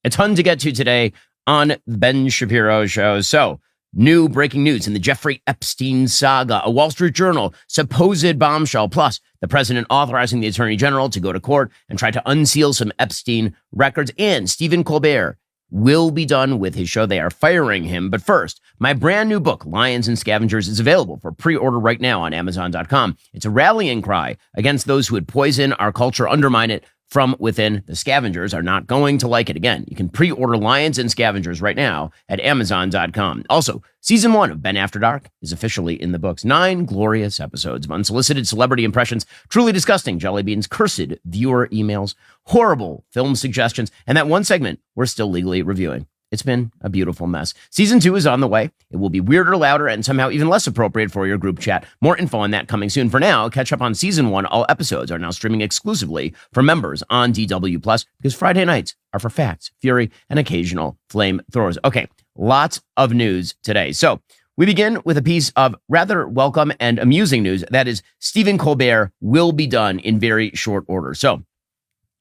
A ton to get to today on Ben Shapiro Show. So, new breaking news in the Jeffrey Epstein saga, a Wall Street Journal supposed bombshell, plus the president authorizing the attorney general to go to court and try to unseal some Epstein records, and Stephen Colbert will be done with his show. They are firing him. But first, my brand new book, Lions and Scavengers, is available for pre-order right now on Amazon.com. It's a rallying cry against those who would poison our culture, undermine it from within. The scavengers are not going to like it. Again, you can pre-order Lions and Scavengers right now at Amazon.com. Also, season 1 of Ben After Dark is officially in the books. 9 glorious episodes of unsolicited celebrity impressions, truly disgusting jelly beans, cursed viewer emails, horrible film suggestions, and that one segment we're still legally reviewing. It's been a beautiful mess. Season 2 is on the way. It will be weirder, louder, and somehow even less appropriate for your group chat. More info on that coming soon. For now, catch up on Season 1. All episodes are now streaming exclusively for members on DW+, because Friday nights are for facts, fury, and occasional flamethrowers. Okay, lots of news today. So we begin with a piece of rather welcome and amusing news. That is, Stephen Colbert will be done in very short order. So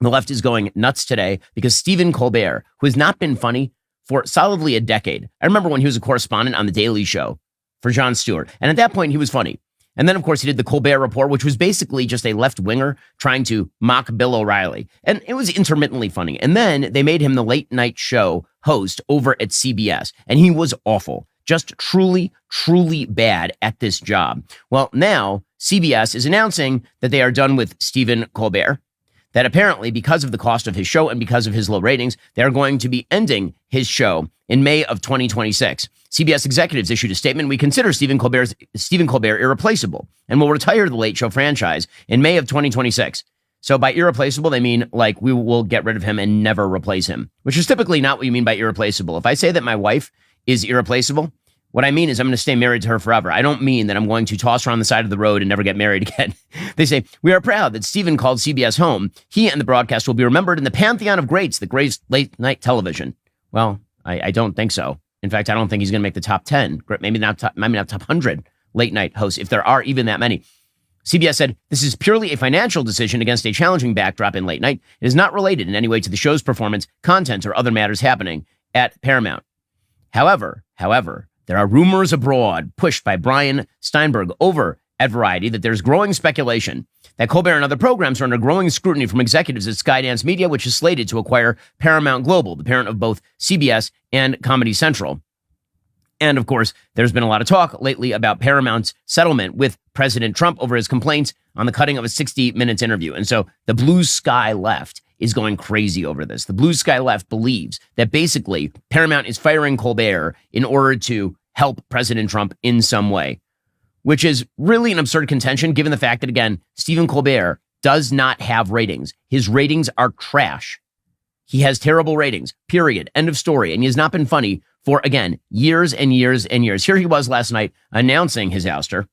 the left is going nuts today because Stephen Colbert, who has not been funny for solidly a decade. I remember when he was a correspondent on The Daily Show for Jon Stewart. And at that point, he was funny. And then, of course, he did the Colbert Report, which was basically just a left-winger trying to mock Bill O'Reilly. And it was intermittently funny. And then they made him the late night show host over at CBS. And he was awful. Just truly, truly bad at this job. Well, now CBS is announcing that they are done with Stephen Colbert. That apparently, because of the cost of his show and because of his low ratings, they're going to be ending his show in May of 2026. CBS executives issued a statement: "We consider Stephen Colbert irreplaceable and will retire the Late Show franchise in May of 2026. So by irreplaceable, they mean like we will get rid of him and never replace him, which is typically not what you mean by irreplaceable. If I say that my wife is irreplaceable, what I mean is I'm going to stay married to her forever. I don't mean that I'm going to toss her on the side of the road and never get married again. They say, "We are proud that Stephen called CBS home. He and the broadcast will be remembered in the pantheon of greats, the greatest late-night television." Well, I don't think so. In fact, I don't think he's going to make the top 10, maybe not top 100 late-night hosts, if there are even that many. CBS said, "This is purely a financial decision against a challenging backdrop in late night. It is not related in any way to the show's performance, content, or other matters happening at Paramount." However, there are rumors abroad pushed by Brian Steinberg over at Variety that there's growing speculation that Colbert and other programs are under growing scrutiny from executives at Skydance Media, which is slated to acquire Paramount Global, the parent of both CBS and Comedy Central. And of course, there's been a lot of talk lately about Paramount's settlement with President Trump over his complaints on the cutting of a 60 Minutes interview. And so the blue sky left is going crazy over this. The blue sky left believes that basically Paramount is firing Colbert in order to help President Trump in some way, which is really an absurd contention given the fact that, again, Stephen Colbert does not have ratings. His ratings are trash. He has terrible ratings, period, end of story. And he has not been funny for, again, years and years and years. Here he was last night announcing his ouster.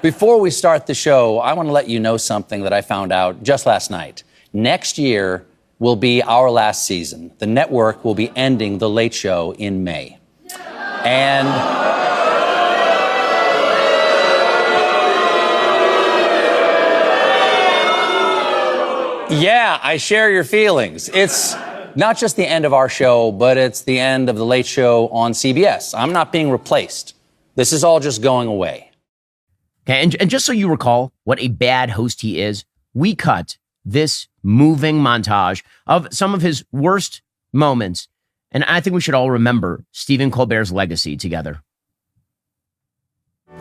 Before we start the show, I want to let you know something that I found out just last night. Next year will be our last season. The network will be ending The Late Show in May. And yeah, I share your feelings. It's not just the end of our show, but it's the end of The Late Show on CBS. I'm not being replaced. This is all just going away. Okay, and just so you recall what a bad host he is, we cut this moving montage of some of his worst moments. And I think we should all remember Stephen Colbert's legacy together.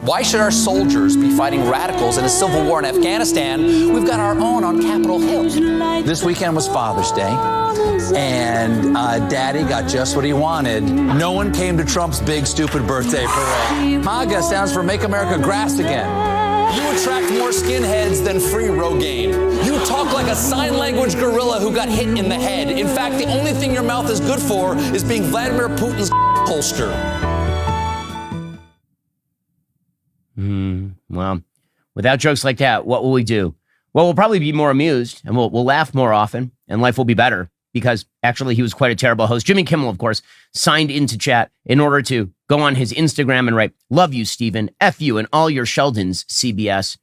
Why should our soldiers be fighting radicals in a civil war in Afghanistan? We've got our own on Capitol Hill. This weekend was Father's Day, and Daddy got just what he wanted. No one came to Trump's big, stupid birthday parade. MAGA stands for Make America Grass Again. You attract more skinheads than free Rogaine. You talk like a sign language gorilla who got hit in the head. In fact, the only thing your mouth is good for is being Vladimir Putin's holster. Well, without jokes like that, what will we do? Well, we'll probably be more amused, and we'll laugh more often, and life will be better, because actually he was quite a terrible host. Jimmy Kimmel, of course, signed into chat in order to go on his Instagram and write, "Love you, Stephen, F you and all your Sheldons, CBS."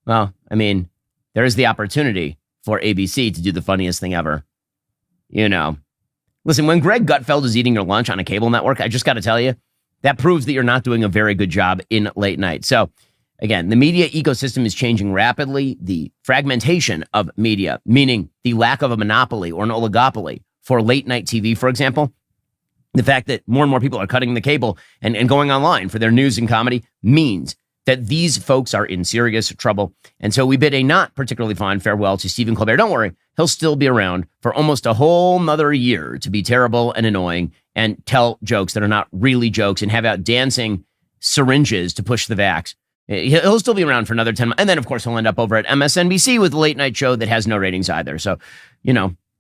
Well, I mean, there is the opportunity for ABC to do the funniest thing ever. You know, Listen, when Greg Gutfeld is eating your lunch on a cable network, I just got to tell you, that proves that you're not doing a very good job in late night. So again, the media ecosystem is changing rapidly. The fragmentation of media, meaning the lack of a monopoly or an oligopoly for late night TV, for example, the fact that more and more people are cutting the cable and going online for their news and comedy means that these folks are in serious trouble. And so we bid a not particularly fond farewell to Stephen Colbert. Don't worry, he'll still be around for almost a whole nother year to be terrible and annoying and tell jokes that are not really jokes and have out dancing syringes to push the vax. He'll still be around for another 10 months. And then, of course, he'll end up over at MSNBC with a late night show that has no ratings either. So,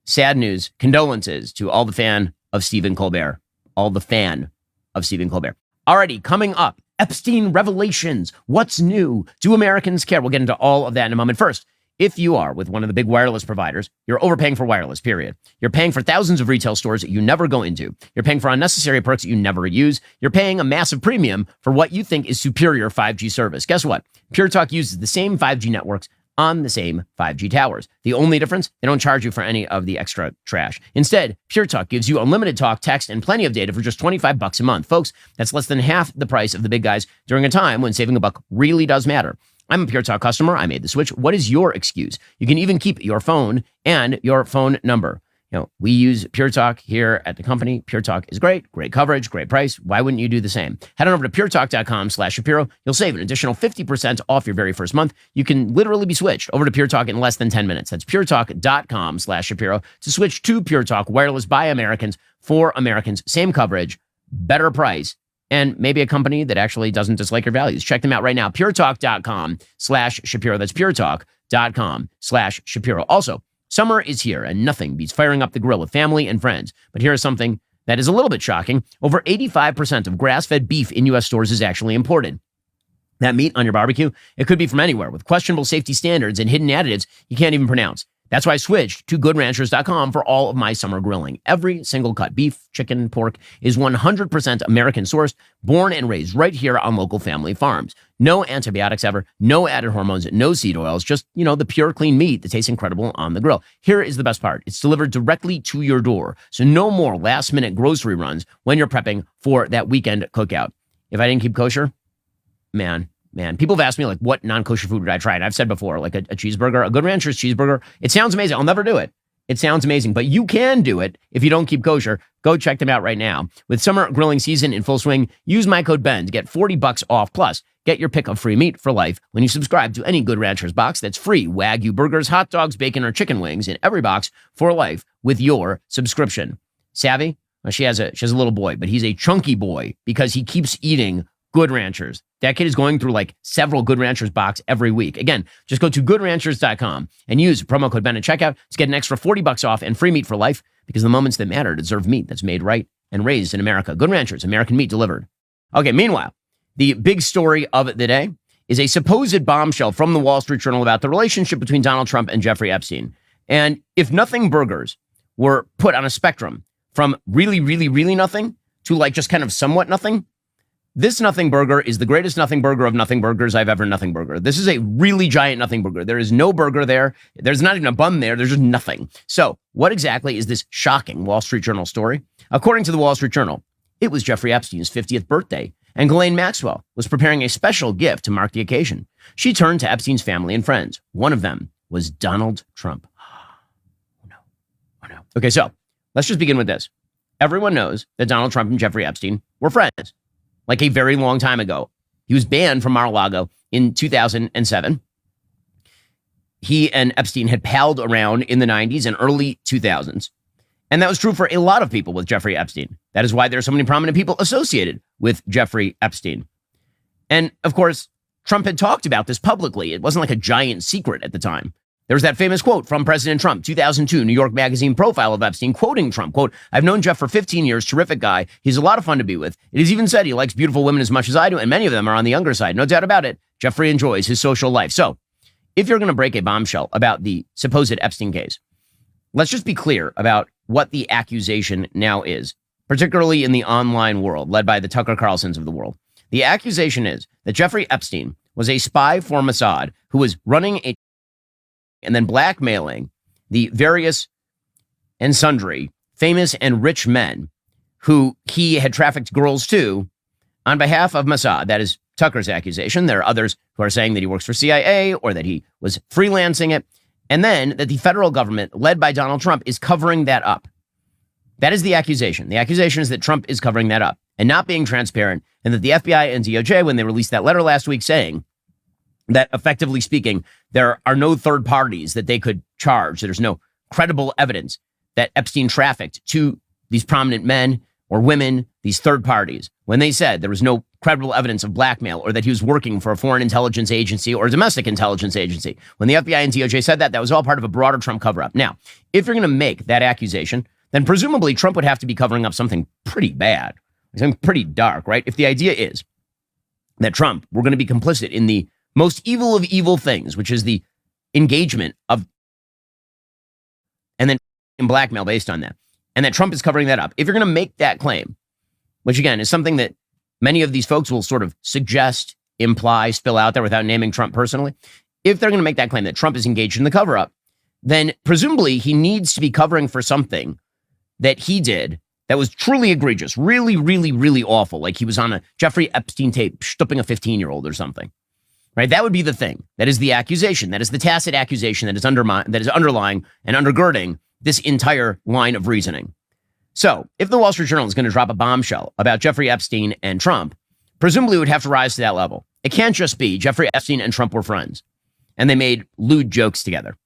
sad news, condolences to all the fan of Stephen Colbert. All the fan of Stephen Colbert. Alrighty, coming up, Epstein revelations. What's new? Do Americans care? We'll get into all of that in a moment. First, if you are with one of the big wireless providers, you're overpaying for wireless, period. You're paying for thousands of retail stores that you never go into. You're paying for unnecessary perks that you never use. You're paying a massive premium for what you think is superior 5G service. Guess what? Pure Talk uses the same 5G networks on the same 5G towers. The only difference, they don't charge you for any of the extra trash. Instead, Pure Talk gives you unlimited talk, text, and plenty of data for just $25 a month. Folks, that's less than half the price of the big guys during a time when saving a buck really does matter. I'm a Pure Talk customer. I made the switch. What is your excuse? You can even keep your phone and your phone number. We use Pure Talk here at the company. Pure Talk is great coverage, great price. Why wouldn't you do the same? Head on over to puretalk.com/Shapiro. You'll save an additional 50% off your very first month. You can literally be switched over to Pure Talk in less than 10 minutes. That's puretalk.com/Shapiro to switch to Pure Talk wireless by Americans for Americans. Same coverage, better price, and maybe a company that actually doesn't dislike your values. Check them out right now. puretalk.com/Shapiro. That's puretalk.com/Shapiro. Also, summer is here and nothing beats firing up the grill with family and friends. But here's something that is a little bit shocking. Over 85% of grass-fed beef in U.S. stores is actually imported. That meat on your barbecue, it could be from anywhere with questionable safety standards and hidden additives you can't even pronounce. That's why I switched to GoodRanchers.com for all of my summer grilling. Every single cut, beef, chicken, pork, is 100% American sourced, born and raised right here on local family farms. No antibiotics ever, no added hormones, no seed oils, just, the pure, clean meat that tastes incredible on the grill. Here is the best part. It's delivered directly to your door, so no more last-minute grocery runs when you're prepping for that weekend cookout. If I didn't keep kosher, man, people have asked me, what non-kosher food would I try? And I've said before, a cheeseburger, a Good Rancher's cheeseburger. It sounds amazing. I'll never do it. It sounds amazing, but you can do it if you don't keep kosher. Go check them out right now. With summer grilling season in full swing, use my code BEN to get $40 off. Plus, get your pick of free meat for life when you subscribe to any Good Ranchers box. That's free Wagyu burgers, hot dogs, bacon, or chicken wings in every box for life with your subscription. Savvy? Well, she has a little boy, but he's a chunky boy because he keeps eating Good Ranchers. That kid is going through several Good Ranchers box every week. Again, just go to goodranchers.com and use promo code BEN at checkout to get an extra $40 off and free meat for life, because the moments that matter deserve meat that's made right and raised in America. Good Ranchers, American meat delivered. Okay, meanwhile, the big story of the day is a supposed bombshell from the Wall Street Journal about the relationship between Donald Trump and Jeffrey Epstein. And if nothing burgers were put on a spectrum from really, really, really nothing to just kind of somewhat nothing, this nothing burger is the greatest nothing burger of nothing burgers I've ever nothing burger. This is a really giant nothing burger. There is no burger there. There's not even a bun there. There's just nothing. So what exactly is this shocking Wall Street Journal story? According to the Wall Street Journal, it was Jeffrey Epstein's 50th birthday, and Ghislaine Maxwell was preparing a special gift to mark the occasion. She turned to Epstein's family and friends. One of them was Donald Trump. Oh no. Okay, so let's just begin with this. Everyone knows that Donald Trump and Jeffrey Epstein were friends. A very long time ago. He was banned from Mar-a-Lago in 2007. He and Epstein had palled around in the 90s and early 2000s. And that was true for a lot of people with Jeffrey Epstein. That is why there are so many prominent people associated with Jeffrey Epstein. And of course, Trump had talked about this publicly. It wasn't a giant secret at the time. There was that famous quote from President Trump, 2002, New York Magazine profile of Epstein, quoting Trump, quote, "I've known Jeff for 15 years, terrific guy. He's a lot of fun to be with. It is even said he likes beautiful women as much as I do, and many of them are on the younger side. No doubt about it. Jeffrey enjoys his social life." So if you're going to break a bombshell about the supposed Epstein case, let's just be clear about what the accusation now is, particularly in the online world, led by the Tucker Carlsons of the world. The accusation is that Jeffrey Epstein was a spy for Mossad who was running a and then blackmailing the various and sundry famous and rich men who he had trafficked girls to on behalf of Mossad. That is Tucker's accusation. There are others who are saying that he works for CIA or that he was freelancing it. And then that the federal government, led by Donald Trump, is covering that up. That is the accusation. The accusation is that Trump is covering that up and not being transparent, and that the FBI and DOJ, when they released that letter last week saying that, effectively speaking, there are no third parties that they could charge, that there's no credible evidence that Epstein trafficked to these prominent men or women, these third parties, when they said there was no credible evidence of blackmail or that he was working for a foreign intelligence agency or a domestic intelligence agency. When the FBI and DOJ said that, that was all part of a broader Trump cover-up. Now, if you're going to make that accusation, then presumably Trump would have to be covering up something pretty bad, something pretty dark, right? If the idea is that Trump, we're going to be complicit in the most evil of evil things, which is the engagement of, and then in blackmail based on that, and that Trump is covering that up. If you're going to make that claim, which again is something that many of these folks will sort of suggest, imply, spill out there without naming Trump personally, if they're going to make that claim that Trump is engaged in the cover-up, then presumably he needs to be covering for something that he did that was truly egregious, really, really, really awful. Like he was on a Jeffrey Epstein tape, stooping a 15-year-old or something, right? That would be the thing. That is the accusation. That is the tacit accusation that is underlying and undergirding this entire line of reasoning. So if the Wall Street Journal is going to drop a bombshell about Jeffrey Epstein and Trump, presumably it would have to rise to that level. It can't just be Jeffrey Epstein and Trump were friends and they made lewd jokes together,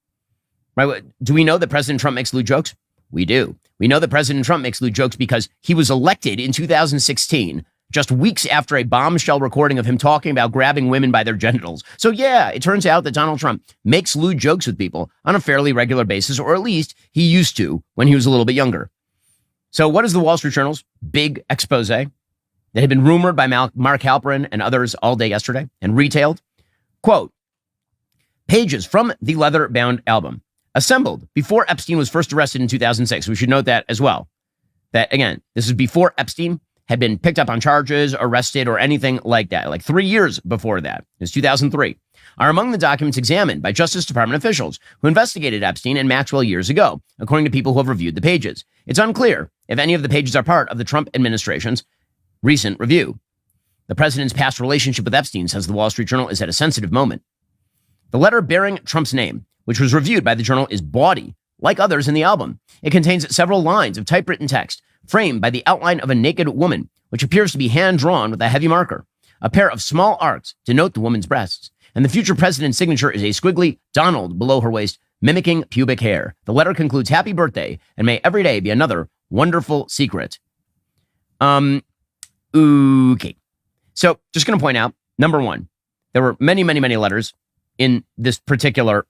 right? Do we know that President Trump makes lewd jokes? We do. We know that President Trump makes lewd jokes because he was elected in 2016, just weeks after a bombshell recording of him talking about grabbing women by their genitals. So yeah, it turns out that Donald Trump makes lewd jokes with people on a fairly regular basis, or at least he used to when he was a little bit younger. So what is the Wall Street Journal's big expose that had been rumored by Mark Halperin and others all day yesterday and retailed? Quote, pages from the leather-bound album assembled before Epstein was first arrested in 2006. We should note that as well. That, again, this is before Epstein had been picked up on charges, arrested, or anything like that. Like 3 years before that, it was 2003, are among the documents examined by Justice Department officials who investigated Epstein and Maxwell years ago, according to people who have reviewed the pages. It's unclear if any of the pages are part of the Trump administration's recent review. The president's past relationship with Epstein, says the Wall Street Journal, is at a sensitive moment. The letter bearing Trump's name, which was reviewed by the Journal, is bawdy, like others in the album. It contains several lines of typewritten text framed by the outline of a naked woman, which appears to be hand-drawn with a heavy marker. A pair of small arcs denote the woman's breasts, and the future president's signature is a squiggly Donald below her waist, mimicking pubic hair. The letter concludes, happy birthday, and may every day be another wonderful secret. Okay. So just going to point out, number one, there were many, many, many letters in this particular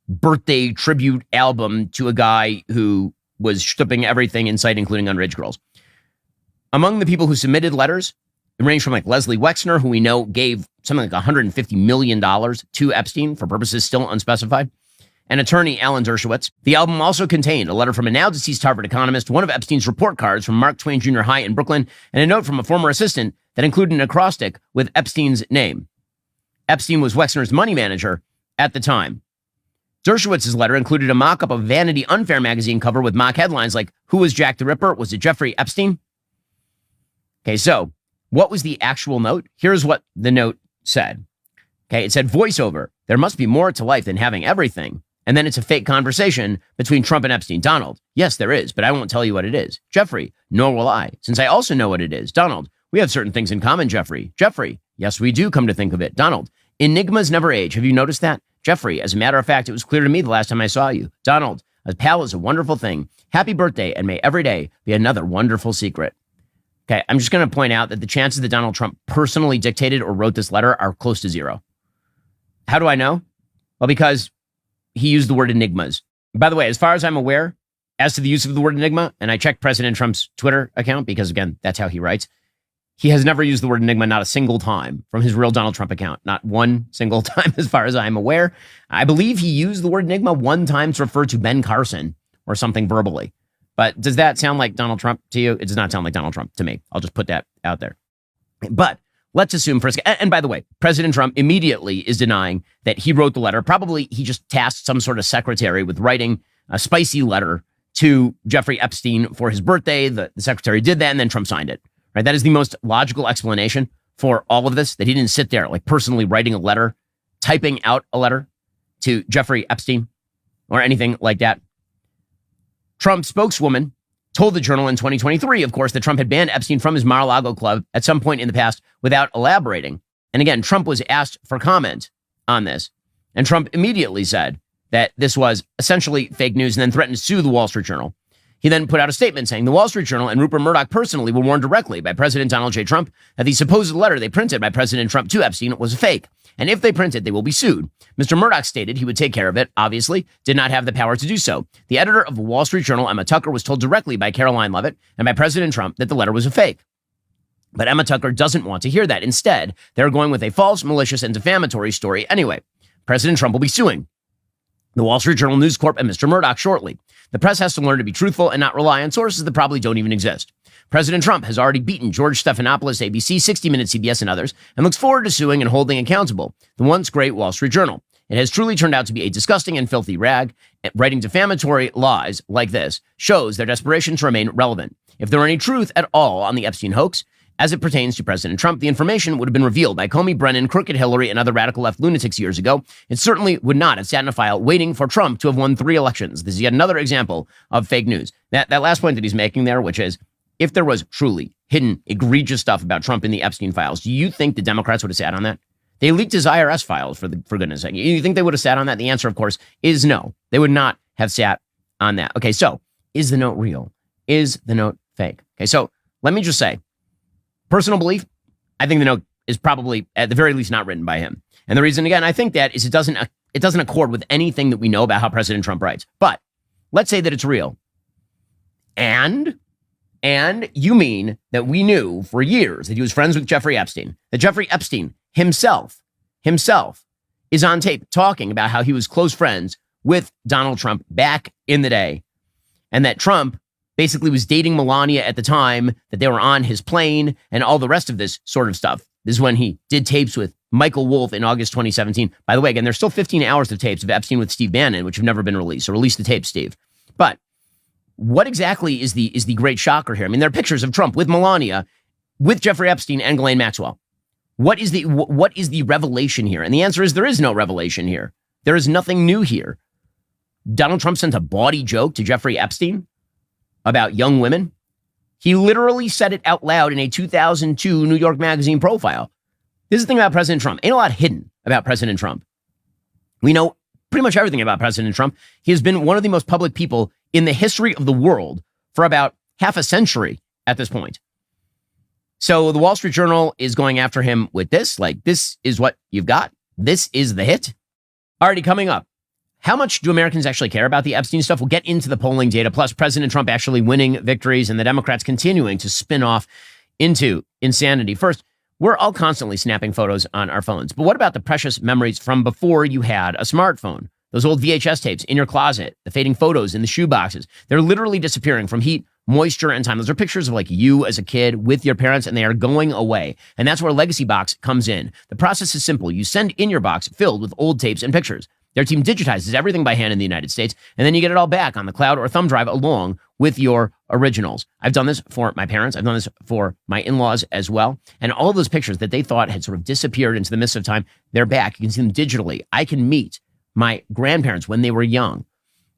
birthday tribute album to a guy who was stripping everything in sight, including underage girls. Among the people who submitted letters, it ranged from like Leslie Wexner, who we know gave something like $150 million to Epstein for purposes still unspecified, and attorney Alan Dershowitz. The album also contained a letter from a now deceased Harvard economist, one of Epstein's report cards from Mark Twain Junior High in Brooklyn, and a note from a former assistant that included an acrostic with Epstein's name. Epstein was Wexner's money manager at the time. Dershowitz's letter included a mock-up of Vanity Unfair magazine cover with mock headlines like, who was Jack the Ripper? Was it Jeffrey Epstein? Okay, so what was the actual note? Here's what the note said. Okay, it said, voiceover, there must be more to life than having everything. And then it's a fake conversation between Trump and Epstein. Donald, yes, there is, but I won't tell you what it is. Jeffrey, nor will I, since I also know what it is. Donald, we have certain things in common, Jeffrey. Jeffrey, yes, we do, come to think of it. Donald, enigmas never age. Have you noticed that? Jeffrey, as a matter of fact, it was clear to me the last time I saw you. Donald, a pal is a wonderful thing. Happy birthday, and may every day be another wonderful secret. Okay, I'm just going to point out that the chances that Donald Trump personally dictated or wrote this letter are close to zero. How do I know? Well, because he used the word enigmas. By the way, as far as I'm aware, as to the use of the word enigma, and I checked President Trump's Twitter account because, again, that's how he writes, he has never used the word enigma, not a single time, from his real Donald Trump account. Not one single time, as far as I'm aware. I believe he used the word enigma one time to refer to Ben Carson or something verbally. But does that sound like Donald Trump to you? It does not sound like Donald Trump to me. I'll just put that out there. But let's assume for a second, and by the way, President Trump immediately is denying that he wrote the letter. Probably he just tasked some sort of secretary with writing a spicy letter to Jeffrey Epstein for his birthday. The secretary did that, and then Trump signed it. Right? That is the most logical explanation for all of this, that he didn't sit there like personally writing a letter, typing out a letter to Jeffrey Epstein or anything like that. Trump's spokeswoman told the Journal in 2023, of course, that Trump had banned Epstein from his Mar-a-Lago club at some point in the past without elaborating. And again, Trump was asked for comment on this. And Trump immediately said that this was essentially fake news and then threatened to sue the Wall Street Journal. He then put out a statement saying the Wall Street Journal and Rupert Murdoch personally were warned directly by President Donald J. Trump that the supposed letter they printed by President Trump to Epstein was a fake. And if they print it, they will be sued. Mr. Murdoch stated he would take care of it, obviously, did not have the power to do so. The editor of the Wall Street Journal, Emma Tucker, was told directly by Caroline Leavitt and by President Trump that the letter was a fake. But Emma Tucker doesn't want to hear that. Instead, they're going with a false, malicious, and defamatory story anyway. President Trump will be suing the Wall Street Journal, News Corp, and Mr. Murdoch shortly. The press has to learn to be truthful and not rely on sources that probably don't even exist. President Trump has already beaten George Stephanopoulos, ABC, 60 Minutes, CBS, and others, and looks forward to suing and holding accountable the once great Wall Street Journal. It has truly turned out to be a disgusting and filthy rag. Writing defamatory lies like this shows their desperation to remain relevant. If there were any truth at all on the Epstein hoax, as it pertains to President Trump, the information would have been revealed by Comey, Brennan, Crooked Hillary, and other radical left lunatics years ago. It certainly would not have sat in a file waiting for Trump to have won 3 elections. This is yet another example of fake news. That last point that he's making there, which is, if there was truly hidden, egregious stuff about Trump in the Epstein files, do you think the Democrats would have sat on that? They leaked his IRS files, for goodness sake. You think they would have sat on that? The answer, of course, is no. They would not have sat on that. Okay, so is the note real? Is the note fake? Okay, so let me just say, personal belief, I think the note is probably, at the very least, not written by him. And the reason, again, I think that is it doesn't accord with anything that we know about how President Trump writes. But let's say that it's real. And you mean that we knew for years that he was friends with Jeffrey Epstein, that Jeffrey Epstein himself is on tape talking about how he was close friends with Donald Trump back in the day, and that Trump basically was dating Melania at the time that they were on his plane and all the rest of this sort of stuff. This is when he did tapes with Michael Wolff in August 2017. By the way, again, there's still 15 hours of tapes of Epstein with Steve Bannon, which have never been released. So release the tape, Steve. But what exactly is the great shocker here? I mean, there are pictures of Trump with Melania, with Jeffrey Epstein and Ghislaine Maxwell. What is the revelation here? And the answer is there is no revelation here. There is nothing new here. Donald Trump sent a bawdy joke to Jeffrey Epstein about young women. He literally said it out loud in a 2002 New York Magazine profile. This is the thing about President Trump. Ain't a lot hidden about President Trump. We know pretty much everything about President Trump. He has been one of the most public people in the history of the world for about half a century at this point. So the Wall Street Journal is going after him with this. Like, this is what you've got. This is the hit. Already coming up. How much do Americans actually care about the Epstein stuff? We'll get into the polling data, plus President Trump actually winning victories and the Democrats continuing to spin off into insanity. First, we're all constantly snapping photos on our phones. But what about the precious memories from before you had a smartphone? Those old VHS tapes in your closet, the fading photos in the shoe boxes. They're literally disappearing from heat, moisture, and time. Those are pictures of like you as a kid with your parents, and they are going away. And that's where Legacy Box comes in. The process is simple. You send in your box filled with old tapes and pictures. Their team digitizes everything by hand in the United States, and then you get it all back on the cloud or thumb drive along with your originals. I've done this for my parents. I've done this for my in-laws as well. And all of those pictures that they thought had sort of disappeared into the mist of time, they're back. You can see them digitally. I can meet my grandparents when they were young.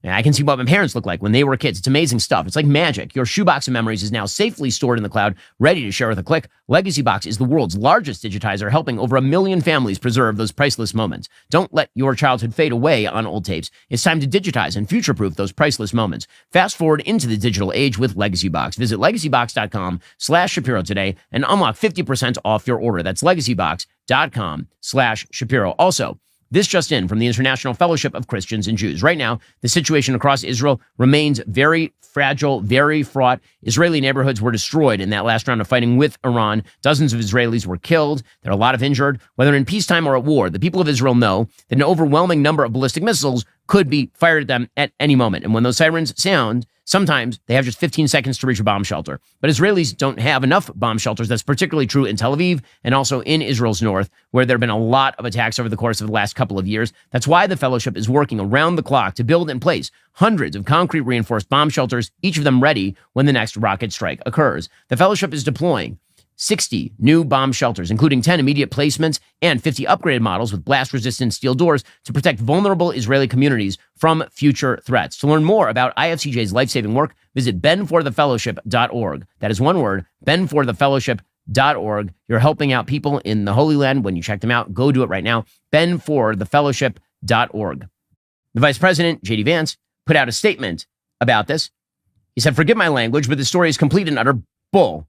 And I can see what my parents look like when they were kids. It's amazing stuff. It's like magic. Your shoebox of memories is now safely stored in the cloud, ready to share with a click. Legacy Box is the world's largest digitizer, helping over 1 million families preserve those priceless moments. Don't let your childhood fade away on old tapes. It's time to digitize and future-proof those priceless moments. Fast forward into the digital age with Legacy Box. Visit legacybox.com/Shapiro today and unlock 50% off your order. That's legacybox.com/Shapiro. Also, this just in from the International Fellowship of Christians and Jews. Right now, the situation across Israel remains very fragile, very fraught. Israeli neighborhoods were destroyed in that last round of fighting with Iran. Dozens of Israelis were killed. There are a lot of injured. Whether in peacetime or at war, the people of Israel know that an overwhelming number of ballistic missiles could be fired at them at any moment. And when those sirens sound, Sometimes they have just 15 seconds to reach a bomb shelter. But Israelis don't have enough bomb shelters. That's particularly true in Tel Aviv and also in Israel's north, where there have been a lot of attacks over the course of the last couple of years. That's why the Fellowship is working around the clock to build and place hundreds of concrete reinforced bomb shelters, each of them ready when the next rocket strike occurs. The Fellowship is deploying 60 new bomb shelters, including 10 immediate placements and 50 upgraded models with blast-resistant steel doors to protect vulnerable Israeli communities from future threats. To learn more about IFCJ's life-saving work, visit benforthefellowship.org. That is one word, benforthefellowship.org. You're helping out people in the Holy Land when you check them out. Go do it right now, benforthefellowship.org. The Vice President, J.D. Vance, put out a statement about this. He said, "Forgive my language, but the story is complete and utter bull.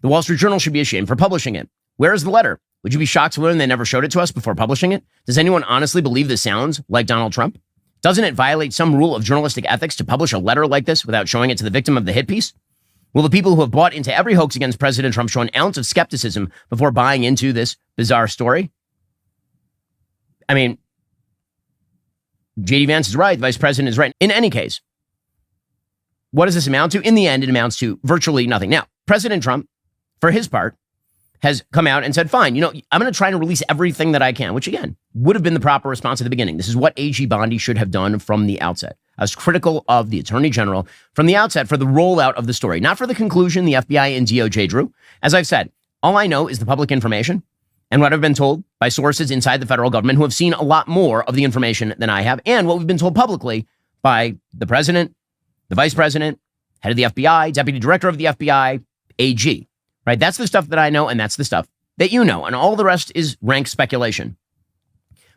The Wall Street Journal should be ashamed for publishing it. Where is the letter? Would you be shocked to learn they never showed it to us before publishing it? Does anyone honestly believe this sounds like Donald Trump? Doesn't it violate some rule of journalistic ethics to publish a letter like this without showing it to the victim of the hit piece? Will the people who have bought into every hoax against President Trump show an ounce of skepticism before buying into this bizarre story?" I mean, J.D. Vance is right. The Vice President is right. In any case, what does this amount to? In the end, it amounts to virtually nothing. Now, President Trump, for his part, has come out and said, fine, I'm going to try to release everything that I can, which again, would have been the proper response at the beginning. This is what AG Bondi should have done from the outset. I was critical of the Attorney General from the outset for the rollout of the story, not for the conclusion the FBI and DOJ drew. As I've said, all I know is the public information and what I've been told by sources inside the federal government who have seen a lot more of the information than I have, and what we've been told publicly by the president, the vice president, head of the FBI, deputy director of the FBI, AG. Right? That's the stuff that I know, and that's the stuff that you know, and all the rest is rank speculation.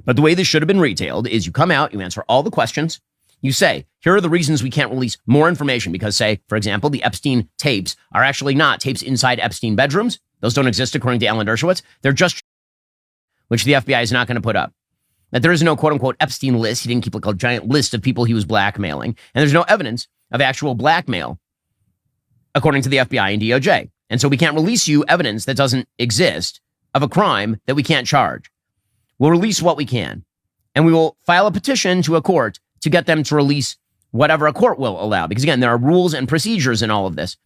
But the way this should have been retailed is you come out, you answer all the questions, you say, here are the reasons we can't release more information because, say, for example, the Epstein tapes are actually not tapes inside Epstein bedrooms. Those don't exist according to Alan Dershowitz. They're just which the FBI is not going to put up. That there is no quote-unquote Epstein list. He didn't keep like a giant list of people he was blackmailing. And there's no evidence of actual blackmail according to the FBI and DOJ. And so we can't release you evidence that doesn't exist of a crime that we can't charge. We'll release what we can. And we will file a petition to a court to get them to release whatever a court will allow. Because again, there are rules and procedures in all of this.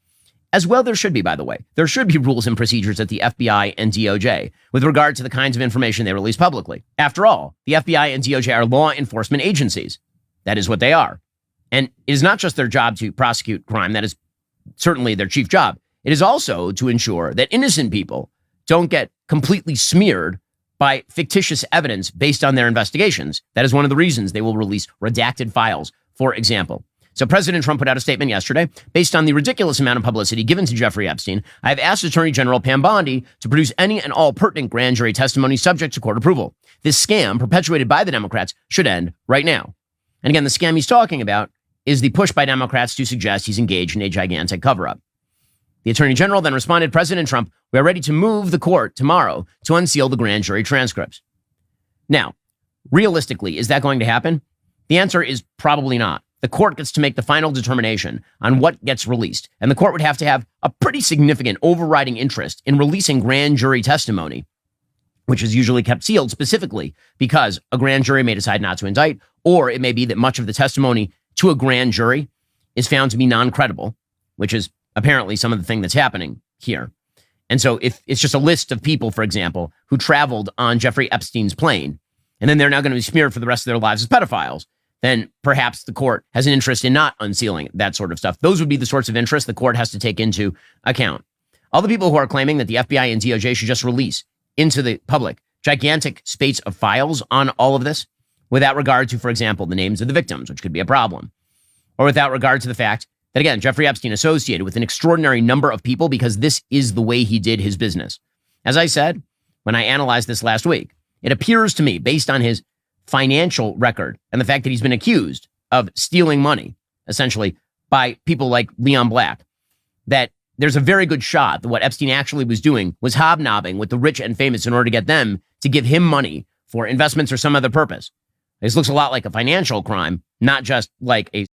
As well, there should be, by the way. There should be rules and procedures at the FBI and DOJ with regard to the kinds of information they release publicly. After all, the FBI and DOJ are law enforcement agencies. That is what they are. And it is not just their job to prosecute crime. That is certainly their chief job. It is also to ensure that innocent people don't get completely smeared by fictitious evidence based on their investigations. That is one of the reasons they will release redacted files, for example. So President Trump put out a statement yesterday. Based on the ridiculous amount of publicity given to Jeffrey Epstein, I have asked Attorney General Pam Bondi to produce any and all pertinent grand jury testimony subject to court approval. This scam, perpetuated by the Democrats, should end right now. And again, the scam he's talking about is the push by Democrats to suggest he's engaged in a gigantic cover-up. The Attorney General then responded, President Trump, we are ready to move the court tomorrow to unseal the grand jury transcripts. Now, realistically, is that going to happen? The answer is probably not. The court gets to make the final determination on what gets released, and the court would have to have a pretty significant overriding interest in releasing grand jury testimony, which is usually kept sealed specifically because a grand jury may decide not to indict, or it may be that much of the testimony to a grand jury is found to be non-credible, which is apparently some of the thing that's happening here. And so if it's just a list of people, for example, who traveled on Jeffrey Epstein's plane, and then they're now going to be smeared for the rest of their lives as pedophiles, then perhaps the court has an interest in not unsealing that sort of stuff. Those would be the sorts of interests the court has to take into account. All the people who are claiming that the FBI and DOJ should just release into the public gigantic space of files on all of this without regard to, for example, the names of the victims, which could be a problem, or without regard to the fact that, again, Jeffrey Epstein associated with an extraordinary number of people because this is the way he did his business. As I said, when I analyzed this last week, it appears to me, based on his financial record and the fact that he's been accused of stealing money, essentially, by people like Leon Black, that there's a very good shot that what Epstein actually was doing was hobnobbing with the rich and famous in order to get them to give him money for investments or some other purpose. This looks a lot like a financial crime, not just like a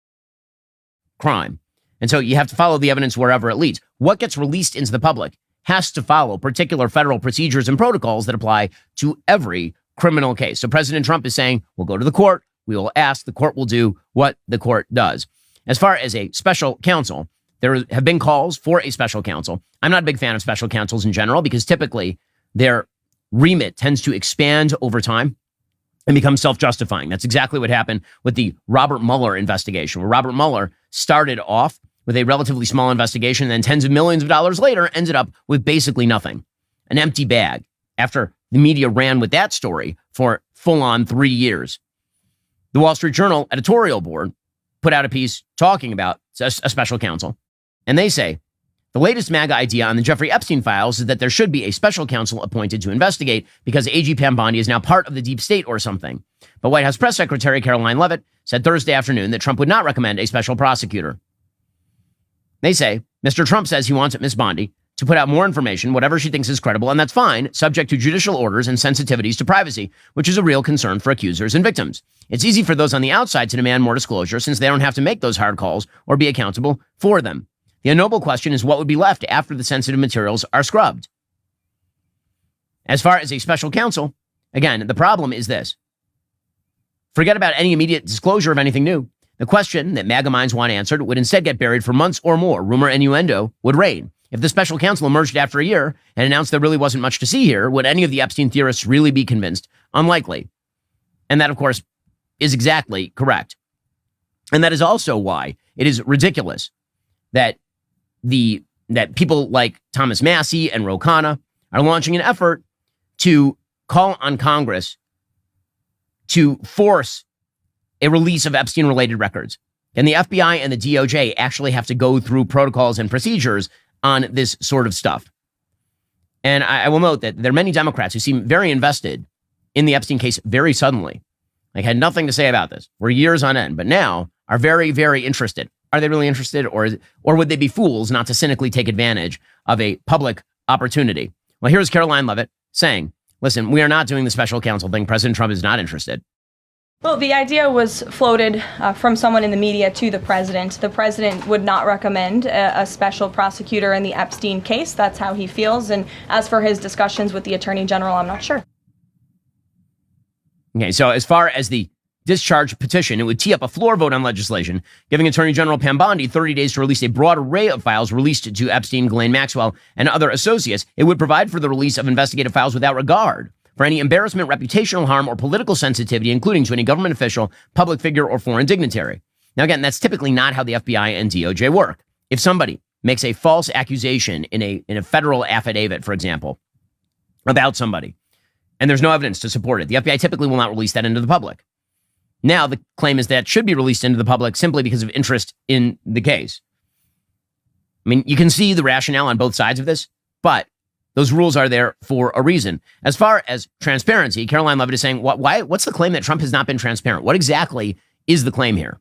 crime. And so you have to follow the evidence wherever it leads. What gets released into the public has to follow particular federal procedures and protocols that apply to every criminal case. So President Trump is saying, we'll go to the court, we will ask, the court will do what the court does. As far as a special counsel, there have been calls for a special counsel. I'm not a big fan of special counsels in general because typically their remit tends to expand over time and become self-justifying. That's exactly what happened with the Robert Mueller investigation, where Robert Mueller started off with a relatively small investigation, and then tens of millions of dollars later ended up with basically nothing, an empty bag, after the media ran with that story for full-on 3 years. The Wall Street Journal editorial board put out a piece talking about a special counsel, and they say, the latest MAGA idea on the Jeffrey Epstein files is that there should be a special counsel appointed to investigate because AG Mamdani is now part of the deep state or something. But White House Press Secretary Caroline Leavitt said Thursday afternoon that Trump would not recommend a special prosecutor. They say, Mr. Trump says he wants Ms. Bondi to put out more information, whatever she thinks is credible, and that's fine, subject to judicial orders and sensitivities to privacy, which is a real concern for accusers and victims. It's easy for those on the outside to demand more disclosure since they don't have to make those hard calls or be accountable for them. The unknowable question is what would be left after the sensitive materials are scrubbed. As far as a special counsel, again, the problem is this. Forget about any immediate disclosure of anything new. The question that MAGA minds want answered would instead get buried for months or more. Rumor and innuendo would reign. If the special counsel emerged after a year and announced there really wasn't much to see here, would any of the Epstein theorists really be convinced? Unlikely. And that, of course, is exactly correct. And that is also why it is ridiculous that people like Thomas Massie and Ro Khanna are launching an effort to call on Congress to force a release of Epstein-related records. And the FBI and the DOJ actually have to go through protocols and procedures on this sort of stuff. And I will note that there are many Democrats who seem very invested in the Epstein case very suddenly. Like, had nothing to say about this. We're years on end, but now are very, very interested. Are they really interested, or would they be fools not to cynically take advantage of a public opportunity? Well, here's Caroline Leavitt saying, listen, we are not doing the special counsel thing. President Trump is not interested. Well, the idea was floated from someone in the media to the president. The president would not recommend a special prosecutor in the Epstein case. That's how he feels. And as for his discussions with the attorney general, I'm not sure. Okay, so as far as the discharge petition, it would tee up a floor vote on legislation, giving Attorney General Mamdani 30 days to release a broad array of files released to Epstein, Ghislaine Maxwell, and other associates. It would provide for the release of investigative files without regard for any embarrassment, reputational harm, or political sensitivity, including to any government official, public figure, or foreign dignitary. Now, again, that's typically not how the FBI and DOJ work. If somebody makes a false accusation in a federal affidavit, for example, about somebody, and there's no evidence to support it, the FBI typically will not release that into the public. Now, the claim is that it should be released into the public simply because of interest in the case. I mean, you can see the rationale on both sides of this, but those rules are there for a reason. As far as transparency, Caroline Leavitt is saying, what's the claim that Trump has not been transparent? What exactly is the claim here?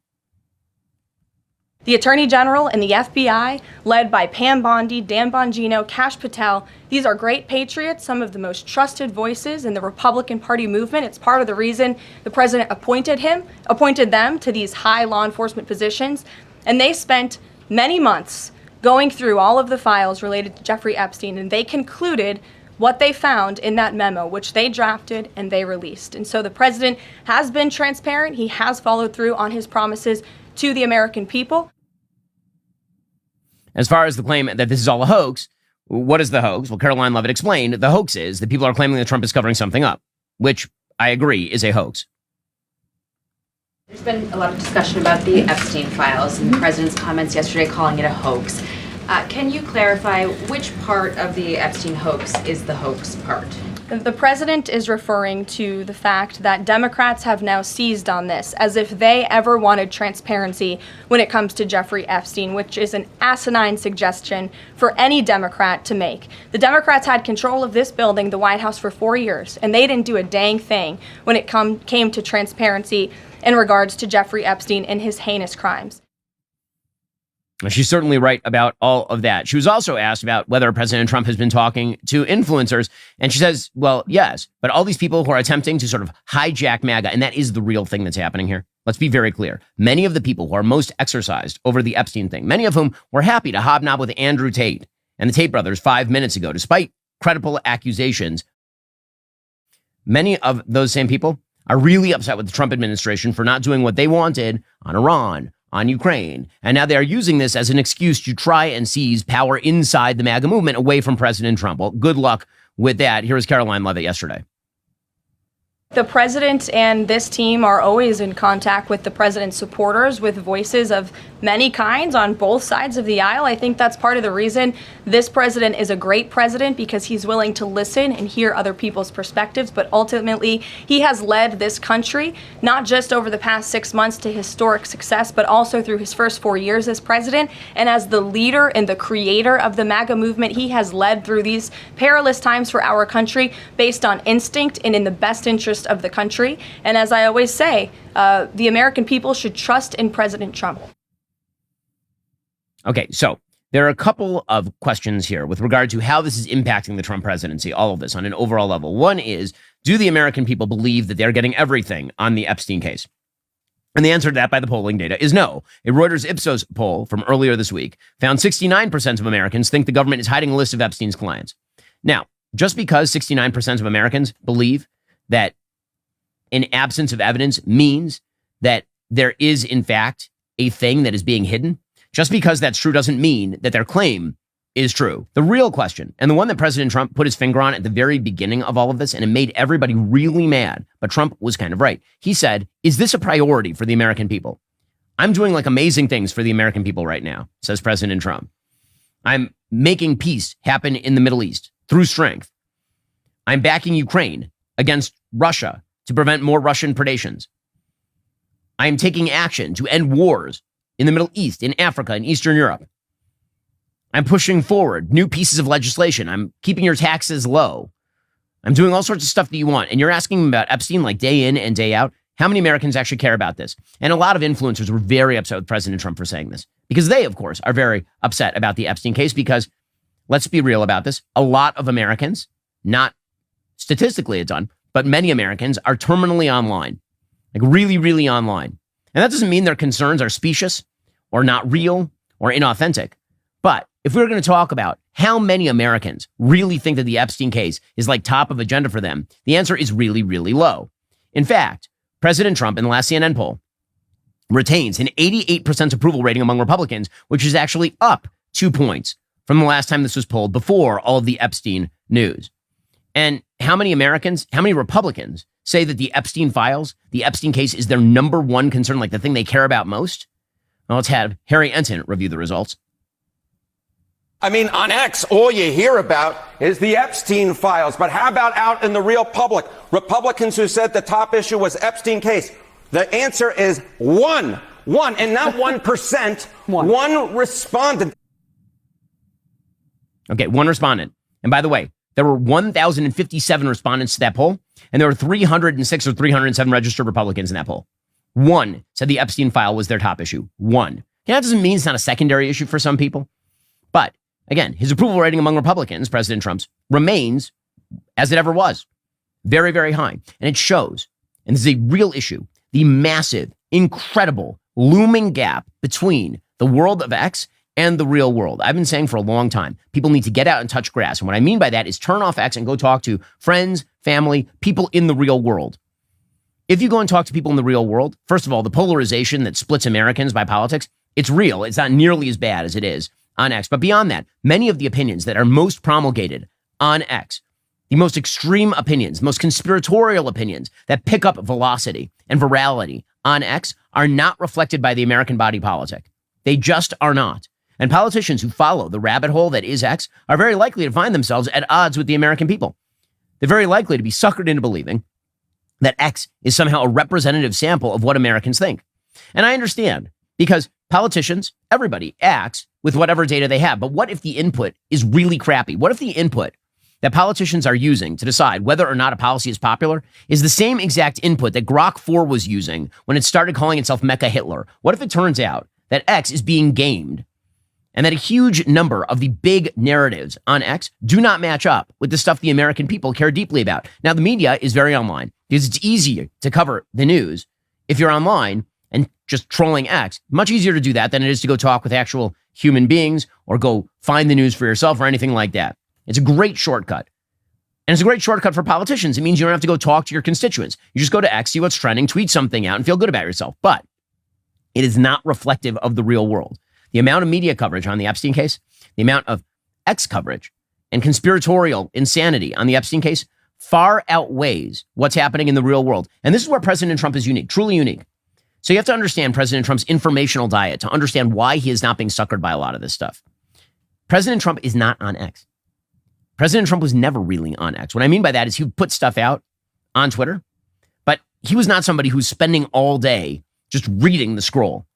The Attorney General and the FBI, led by Pam Bondi, Dan Bongino, Kash Patel, these are great patriots, some of the most trusted voices in the Republican Party movement. It's part of the reason the president appointed them to these high law enforcement positions. And they spent many months going through all of the files related to Jeffrey Epstein, and they concluded what they found in that memo, which they drafted and they released. And so the president has been transparent. He has followed through on his promises to the American people. As far as the claim that this is all a hoax, what is the hoax? Well, Caroline Leavitt explained the hoax is that people are claiming that Trump is covering something up, which I agree is a hoax. There's been a lot of discussion about the Epstein files and the president's comments yesterday calling it a hoax. Can you clarify which part of the Epstein hoax is the hoax part? The president is referring to the fact that Democrats have now seized on this as if they ever wanted transparency when it comes to Jeffrey Epstein, which is an asinine suggestion for any Democrat to make. The Democrats had control of this building, the White House, for 4 years, and they didn't do a dang thing when it came to transparency in regards to Jeffrey Epstein and his heinous crimes. She's certainly right about all of that. She was also asked about whether President Trump has been talking to influencers. And she says, well, yes, but all these people who are attempting to sort of hijack MAGA, and that is the real thing that's happening here. Let's be very clear. Many of the people who are most exercised over the Epstein thing, many of whom were happy to hobnob with Andrew Tate and the Tate brothers 5 minutes ago, despite credible accusations, many of those same people are really upset with the Trump administration for not doing what they wanted on Iran, on Ukraine. And now they are using this as an excuse to try and seize power inside the MAGA movement away from President Trump. Well, good luck with that. Here was Caroline Leavitt yesterday. The president and this team are always in contact with the president's supporters with voices of many kinds on both sides of the aisle. I think that's part of the reason this president is a great president, because he's willing to listen and hear other people's perspectives. But ultimately, he has led this country, not just over the past 6 months to historic success, but also through his first 4 years as president. And as the leader and the creator of the MAGA movement, he has led through these perilous times for our country based on instinct and in the best interest of the country. And as I always say, the American people should trust in President Trump. Okay, so there are a couple of questions here with regard to how this is impacting the Trump presidency, all of this on an overall level. One is, do the American people believe that they're getting everything on the Epstein case? And the answer to that by the polling data is no. A Reuters Ipsos poll from earlier this week found 69% of Americans think the government is hiding a list of Epstein's clients. Now, just because 69% of Americans believe that an absence of evidence means that there is, in fact, a thing that is being hidden, just because that's true doesn't mean that their claim is true. The real question, and the one that President Trump put his finger on at the very beginning of all of this, and it made everybody really mad, but Trump was kind of right. He said, is this a priority for the American people? I'm doing like amazing things for the American people right now, says President Trump. I'm making peace happen in the Middle East through strength. I'm backing Ukraine against Russia to prevent more Russian predations. I am taking action to end wars in the Middle East, in Africa, in Eastern Europe. I'm pushing forward new pieces of legislation. I'm keeping your taxes low. I'm doing all sorts of stuff that you want. And you're asking about Epstein like day in and day out. How many Americans actually care about this? And a lot of influencers were very upset with President Trump for saying this, because they, of course, are very upset about the Epstein case, because let's be real about this. A lot of Americans, not statistically it's done, but many Americans are terminally online, like really, really online. And that doesn't mean their concerns are specious or not real or inauthentic. But if we were going to talk about how many Americans really think that the Epstein case is like top of agenda for them, the answer is really, really low. In fact, President Trump in the last CNN poll retains an 88% approval rating among Republicans, which is actually up 2 points from the last time this was polled before all of the Epstein news. And how many Republicans say that the Epstein files, the Epstein case is their number one concern, like the thing they care about most? Well, let's have Harry Enten review the results. I mean, on X, all you hear about is the Epstein files. But how about out in the real public? Republicans who said the top issue was Epstein case. The answer is one, and not 1%, one respondent. Okay, one respondent. And by the way, there were 1,057 respondents to that poll, and there were 306 or 307 registered Republicans in that poll. One said the Epstein file was their top issue. One. Yeah, that doesn't mean it's not a secondary issue for some people. But again, his approval rating among Republicans, President Trump's, remains as it ever was. Very, very high. And it shows, and this is a real issue, the massive, incredible, looming gap between the world of X and the real world. I've been saying for a long time, people need to get out and touch grass. And what I mean by that is turn off X and go talk to friends, family, people in the real world. If you go and talk to people in the real world, first of all, the polarization that splits Americans by politics, it's real. It's not nearly as bad as it is on X. But beyond that, many of the opinions that are most promulgated on X, the most extreme opinions, most conspiratorial opinions that pick up velocity and virality on X are not reflected by the American body politic. They just are not. And politicians who follow the rabbit hole that is X are very likely to find themselves at odds with the American people. They're very likely to be suckered into believing that X is somehow a representative sample of what Americans think. And I understand, because politicians, everybody acts with whatever data they have. But what if the input is really crappy? What if the input that politicians are using to decide whether or not a policy is popular is the same exact input that Grok 4 was using when it started calling itself Mecha Hitler? What if it turns out that X is being gamed and that a huge number of the big narratives on X do not match up with the stuff the American people care deeply about? Now, the media is very online because it's easier to cover the news if you're online and just trolling X. Much easier to do that than it is to go talk with actual human beings or go find the news for yourself or anything like that. It's a great shortcut. And it's a great shortcut for politicians. It means you don't have to go talk to your constituents. You just go to X, see what's trending, tweet something out, and feel good about yourself. But It is not reflective of the real world. The amount of media coverage on the Epstein case, the amount of X coverage and conspiratorial insanity on the Epstein case far outweighs what's happening in the real world. And this is where President Trump is unique, truly unique. So you have to understand President Trump's informational diet to understand why he is not being suckered by a lot of this stuff. President Trump is not on X. President Trump was never really on X. What I mean by that is he would put stuff out on Twitter, but he was not somebody who's spending all day just reading the scroll,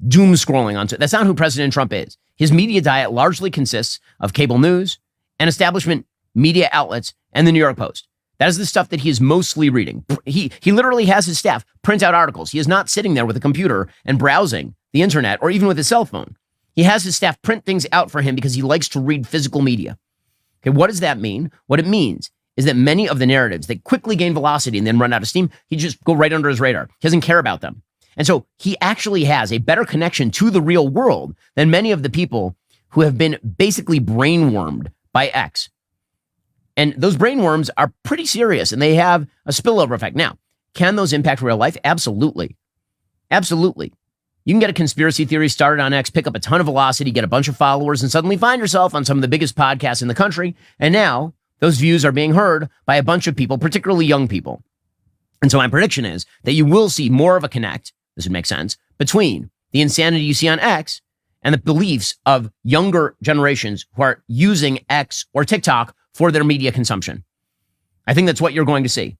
doom scrolling onto it. That's not who President Trump is. His media diet largely consists of cable news and establishment media outlets and the New York Post. That is the stuff that he is mostly reading. He literally has his staff print out articles. He is not sitting there with a computer and browsing the internet or even with his cell phone. He has his staff print things out for him because he likes to read physical media. Okay, what does that mean? What it means is that many of the narratives that quickly gain velocity and then run out of steam, he just go right under his radar. He doesn't care about them. And so he actually has a better connection to the real world than many of the people who have been basically brainwormed by X. And those brainworms are pretty serious and they have a spillover effect. Now, can those impact real life? Absolutely. Absolutely. You can get a conspiracy theory started on X, pick up a ton of velocity, get a bunch of followers, and suddenly find yourself on some of the biggest podcasts in the country. And now those views are being heard by a bunch of people, particularly young people. And so my prediction is that you will see more of a connect, this would make sense, between the insanity you see on X and the beliefs of younger generations who are using X or TikTok for their media consumption. I think that's what you're going to see.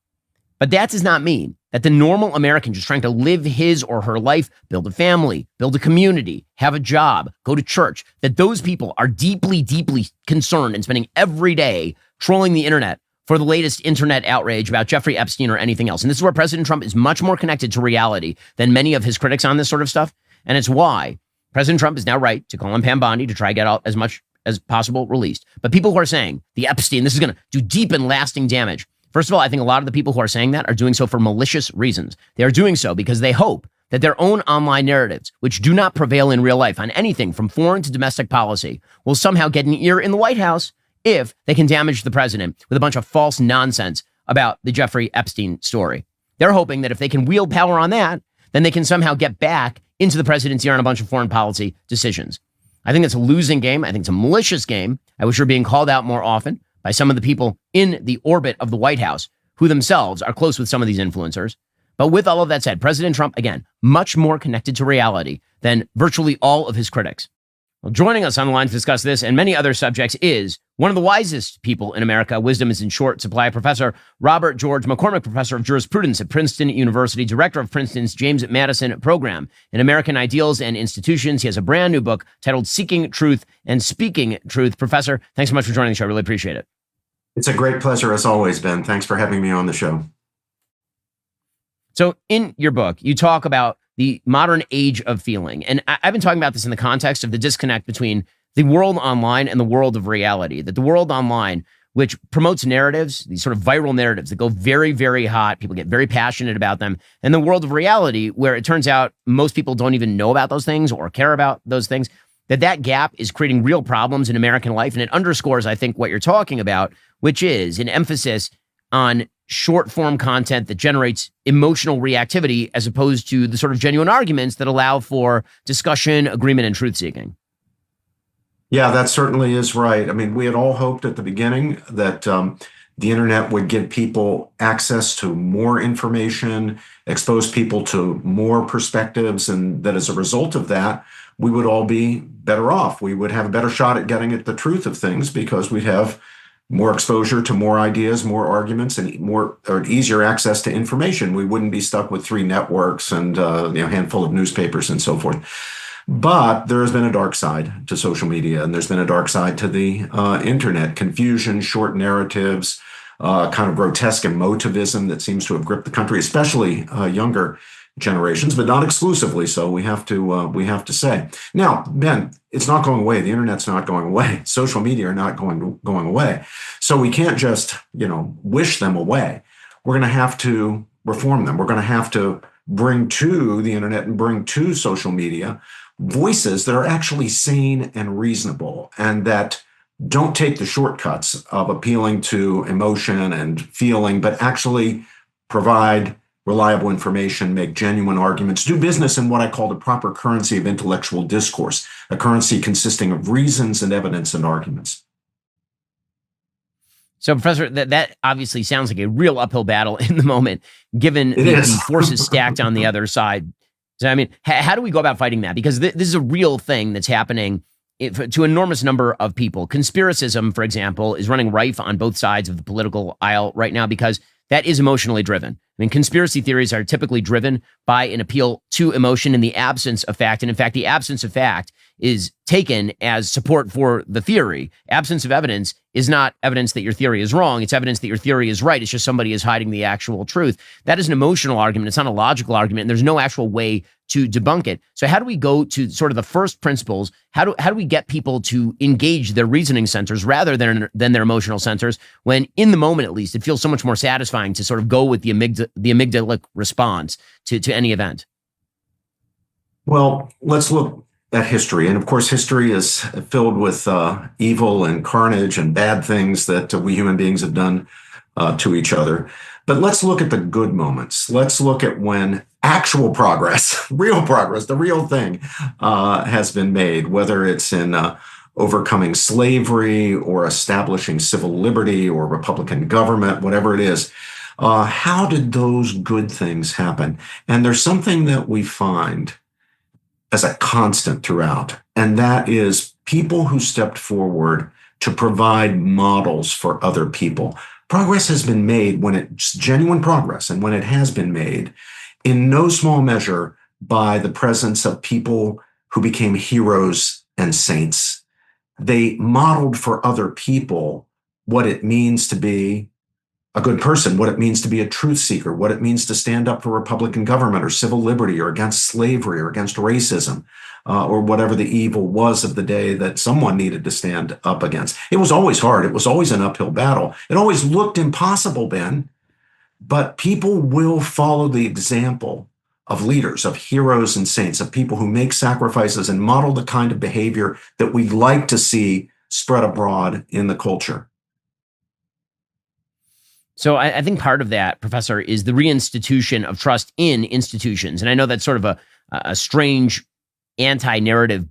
But that does not mean that the normal American just trying to live his or her life, build a family, build a community, have a job, go to church, that those people are deeply, deeply concerned and spending every day trolling the internet for the latest internet outrage about Jeffrey Epstein or anything else. And this is where President Trump is much more connected to reality than many of his critics on this sort of stuff. And it's why President Trump is now right to call on Mamdani to try to get out as much as possible released. But people who are saying the Epstein, this is going to do deep and lasting damage. First of all, I think a lot of the people who are saying that are doing so for malicious reasons. They are doing so because they hope that their own online narratives, which do not prevail in real life on anything from foreign to domestic policy, will somehow get an ear in the White House if they can damage the president with a bunch of false nonsense about the Jeffrey Epstein story. They're hoping that if they can wield power on that, then they can somehow get back into the president's ear on a bunch of foreign policy decisions. I think it's a losing game. I think it's a malicious game. I wish we were being called out more often by some of the people in the orbit of the White House who themselves are close with some of these influencers. But with all of that said, President Trump, again, much more connected to reality than virtually all of his critics. Well, joining us on the line to discuss this and many other subjects is one of the wisest people in America. Wisdom is in short supply. Professor Robert George McCormick, professor of jurisprudence at Princeton University, director of Princeton's James Madison program in American Ideals and Institutions. He has a brand new book titled Seeking Truth and Speaking Truth. Professor, thanks so much for joining the show. I really appreciate it. It's a great pleasure as always, Ben. Thanks for having me on the show. So in your book, you talk about the modern age of feeling. And I've been talking about this in the context of the disconnect between the world online and the world of reality, that the world online, which promotes narratives, these sort of viral narratives that go very, very hot, people get very passionate about them, and the world of reality, where it turns out most people don't even know about those things or care about those things, that gap is creating real problems in American life. And it underscores, I think, what you're talking about, which is an emphasis on short form content that generates emotional reactivity as opposed to the sort of genuine arguments that allow for discussion, agreement, and truth seeking. Yeah, that certainly is right. I mean, we had all hoped at the beginning that the internet would give people access to more information, expose people to more perspectives, and that as a result of that, we would all be better off. We would have a better shot at getting at the truth of things because we'd have more exposure to more ideas, more arguments, and more or easier access to information. We wouldn't be stuck with 3 networks and a handful of newspapers and so forth. But there has been a dark side to social media, and there's been a dark side to the internet. Confusion, short narratives, kind of grotesque emotivism that seems to have gripped the country, especially younger generations, but not exclusively so. We have to say. Now, Ben, it's not going away. The internet's not going away. Social media are not going away. So we can't just wish them away. We're going to have to reform them. We're going to have to bring to the internet and bring to social media voices that are actually sane and reasonable and that don't take the shortcuts of appealing to emotion and feeling, but actually provide reliable information, make genuine arguments, do business in what I call the proper currency of intellectual discourse, a currency consisting of reasons and evidence and arguments. So, Professor, that obviously sounds like a real uphill battle in the moment, given the forces stacked on the other side. So, I mean, how do we go about fighting that? Because this is a real thing that's happening to an enormous number of people. Conspiracism, for example, is running rife on both sides of the political aisle right now because that is emotionally driven. I mean, conspiracy theories are typically driven by an appeal to emotion in the absence of fact. And in fact, the absence of fact is taken as support for the theory. Absence of evidence is not evidence that your theory is wrong. It's evidence that your theory is right. It's just somebody is hiding the actual truth. That is an emotional argument. It's not a logical argument. And there's no actual way to debunk it. So how do we go to sort of the first principles? How do we get people to engage their reasoning centers rather than their emotional centers, when in the moment, at least, it feels so much more satisfying to sort of go with the amygdalic response to any event? Well, let's look at history. And of course, history is filled with evil and carnage and bad things that we human beings have done to each other. But let's look at the good moments. Let's look at when actual progress, real progress, the real thing has been made, whether it's in overcoming slavery or establishing civil liberty or Republican government, whatever it is. How did those good things happen? And there's something that we find as a constant throughout, and that is people who stepped forward to provide models for other people. Progress has been made when it's genuine progress, and when it has been made, in no small measure by the presence of people who became heroes and saints. They modeled for other people what it means to be a good person, what it means to be a truth seeker, what it means to stand up for Republican government or civil liberty or against slavery or against racism or whatever the evil was of the day that someone needed to stand up against. It was always hard. It was always an uphill battle. It always looked impossible, Ben, but people will follow the example of leaders, of heroes and saints, of people who make sacrifices and model the kind of behavior that we'd like to see spread abroad in the culture. So I think part of that, Professor, is the reinstitution of trust in institutions. And I know that's sort of a strange anti-narrative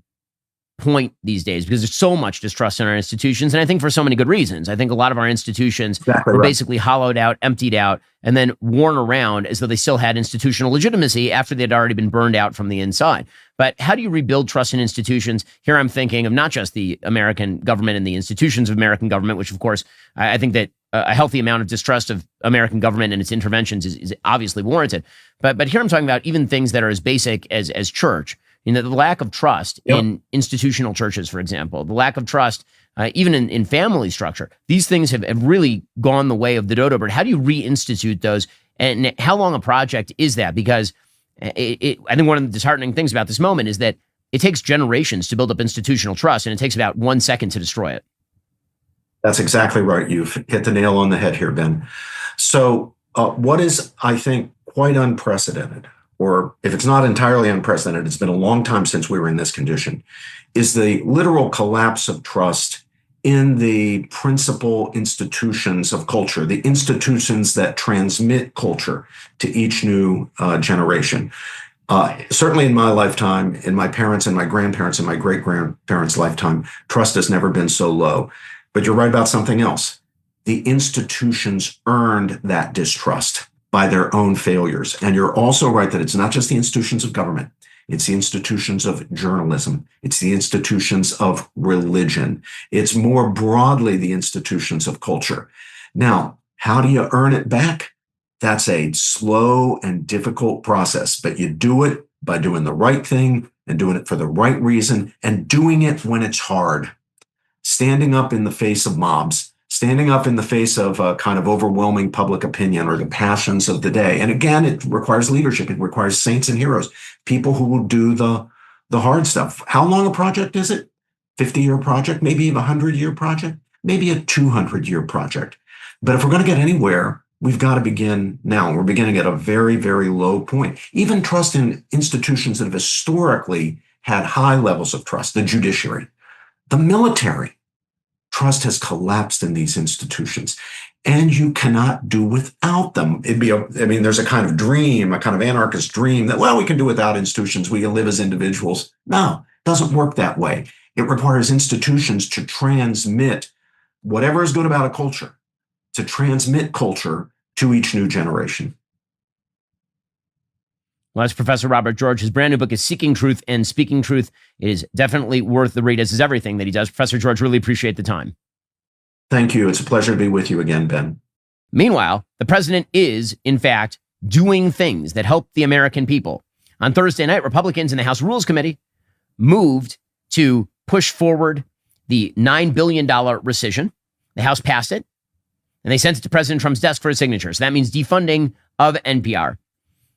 point these days because there's so much distrust in our institutions. And I think for so many good reasons. I think a lot of our institutions were basically hollowed out, emptied out, and then worn around as though they still had institutional legitimacy after they'd already been burned out from the inside. But how do you rebuild trust in institutions? Here I'm thinking of not just the American government and the institutions of American government, which of course, I think that a healthy amount of distrust of American government and its interventions is obviously warranted. But here I'm talking about even things that are as basic as church. You know, the lack of trust in institutional churches, for example, the lack of trust even in family structure. These things have really gone the way of the dodo bird. How do you reinstitute those? And how long a project is that? Because I think one of the disheartening things about this moment is that it takes generations to build up institutional trust, and it takes about 1 second to destroy it. That's exactly right. You've hit the nail on the head here, Ben. So what is, I think, quite unprecedented, or if it's not entirely unprecedented, it's been a long time since we were in this condition, is the literal collapse of trust in the principal institutions of culture, the institutions that transmit culture to each new generation. Certainly in my lifetime, in my parents' and my grandparents' and my great-grandparents' lifetime, trust has never been so low. But you're right about something else. The institutions earned that distrust by their own failures. And you're also right that it's not just the institutions of government. It's the institutions of journalism. It's the institutions of religion. It's more broadly the institutions of culture. Now, how do you earn it back? That's a slow and difficult process, but you do it by doing the right thing and doing it for the right reason and doing it when it's hard. Standing up in the face of mobs, standing up in the face of a kind of overwhelming public opinion or the passions of the day. And again, it requires leadership. It requires saints and heroes, people who will do the hard stuff. How long a project is it? 50-year project, maybe a 100-year project, maybe a 200-year project. But if we're going to get anywhere, we've got to begin now. We're beginning at a very, very low point. Even trust in institutions that have historically had high levels of trust, the judiciary, the military. Trust has collapsed in these institutions. and you cannot do without them. There's a kind of dream, a kind of anarchist dream that, well, we can do without institutions. We can live as individuals. No, it doesn't work that way. It requires institutions to transmit whatever is good about a culture, to transmit culture to each new generation. Well, that's Professor Robert George. His brand new book is Seeking Truth and Speaking Truth. It is definitely worth the read, as is everything that he does. Professor George, really appreciate the time. Thank you. It's a pleasure to be with you again, Ben. Meanwhile, the president is, in fact, doing things that help the American people. On Thursday night, Republicans in the House Rules Committee moved to push forward the $9 billion rescission. The House passed it, and they sent it to President Trump's desk for his signature. So that means defunding of NPR.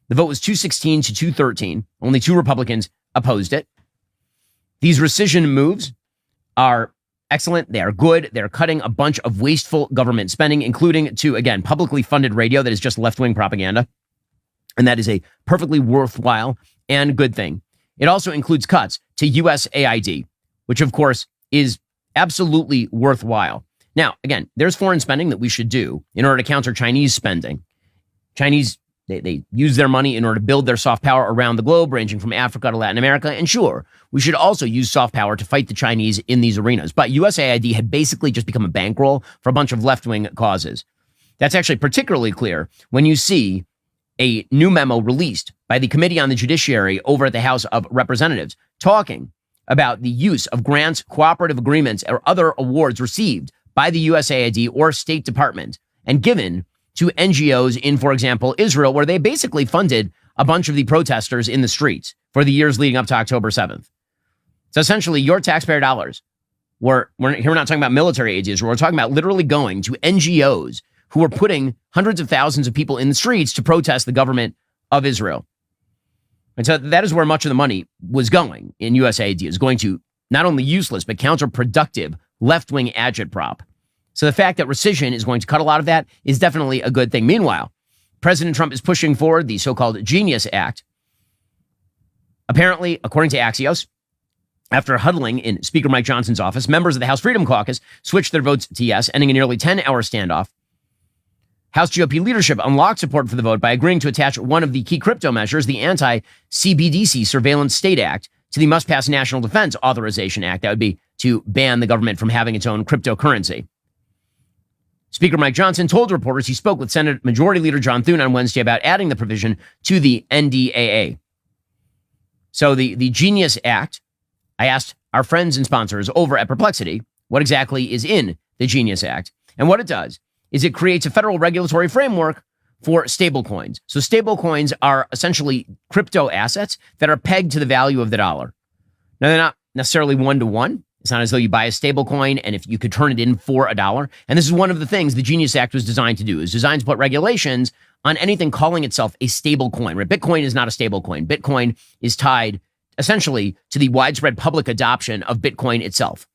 The vote was 216 to 213. Only 2 Republicans opposed it. These rescission moves are excellent. They are good. They're cutting a bunch of wasteful government spending, including to, again, publicly funded radio that is just left-wing propaganda. And that is a perfectly worthwhile and good thing. It also includes cuts to USAID, which, of course, is absolutely worthwhile. Now, again, there's foreign spending that we should do in order to counter Chinese spending. They use their money in order to build their soft power around the globe, ranging from Africa to Latin America. And sure, we should also use soft power to fight the Chinese in these arenas. But USAID had basically just become a bankroll for a bunch of left-wing causes. That's actually particularly clear when you see a new memo released by the Committee on the Judiciary over at the House of Representatives talking about the use of grants, cooperative agreements, or other awards received by the USAID or State Department and given to NGOs in, for example, Israel, where they basically funded a bunch of the protesters in the streets for the years leading up to October 7th. So essentially, your taxpayer dollars, we're not talking about military aid to Israel, we're talking about literally going to NGOs who were putting hundreds of thousands of people in the streets to protest the government of Israel. And so that is where much of the money was going in USAID, is going to not only useless, but counterproductive left-wing agitprop. So the fact that rescission is going to cut a lot of that is definitely a good thing. Meanwhile, President Trump is pushing forward the so-called Genius Act. Apparently, according to Axios, after huddling in Speaker Mike Johnson's office, members of the House Freedom Caucus switched their votes to yes, ending a nearly 10-hour standoff. House GOP leadership unlocked support for the vote by agreeing to attach one of the key crypto measures, the anti-CBDC Surveillance State Act, to the must-pass National Defense Authorization Act. That would be to ban the government from having its own cryptocurrency. Speaker Mike Johnson told reporters he spoke with Senate Majority Leader John Thune on Wednesday about adding the provision to the NDAA. So the Genius Act, I asked our friends and sponsors over at Perplexity what exactly is in the Genius Act. And what it does is it creates a federal regulatory framework for stablecoins. So stablecoins are essentially crypto assets that are pegged to the value of the dollar. Now, they're not necessarily one-to-one. It's not as though you buy a stable coin and if you could turn it in for $1. And this is one of the things the Genius Act was designed to do. It was designed to put regulations on anything calling itself a stable coin. Right? Bitcoin is not a stable coin. Bitcoin is tied essentially to the widespread public adoption of Bitcoin itself.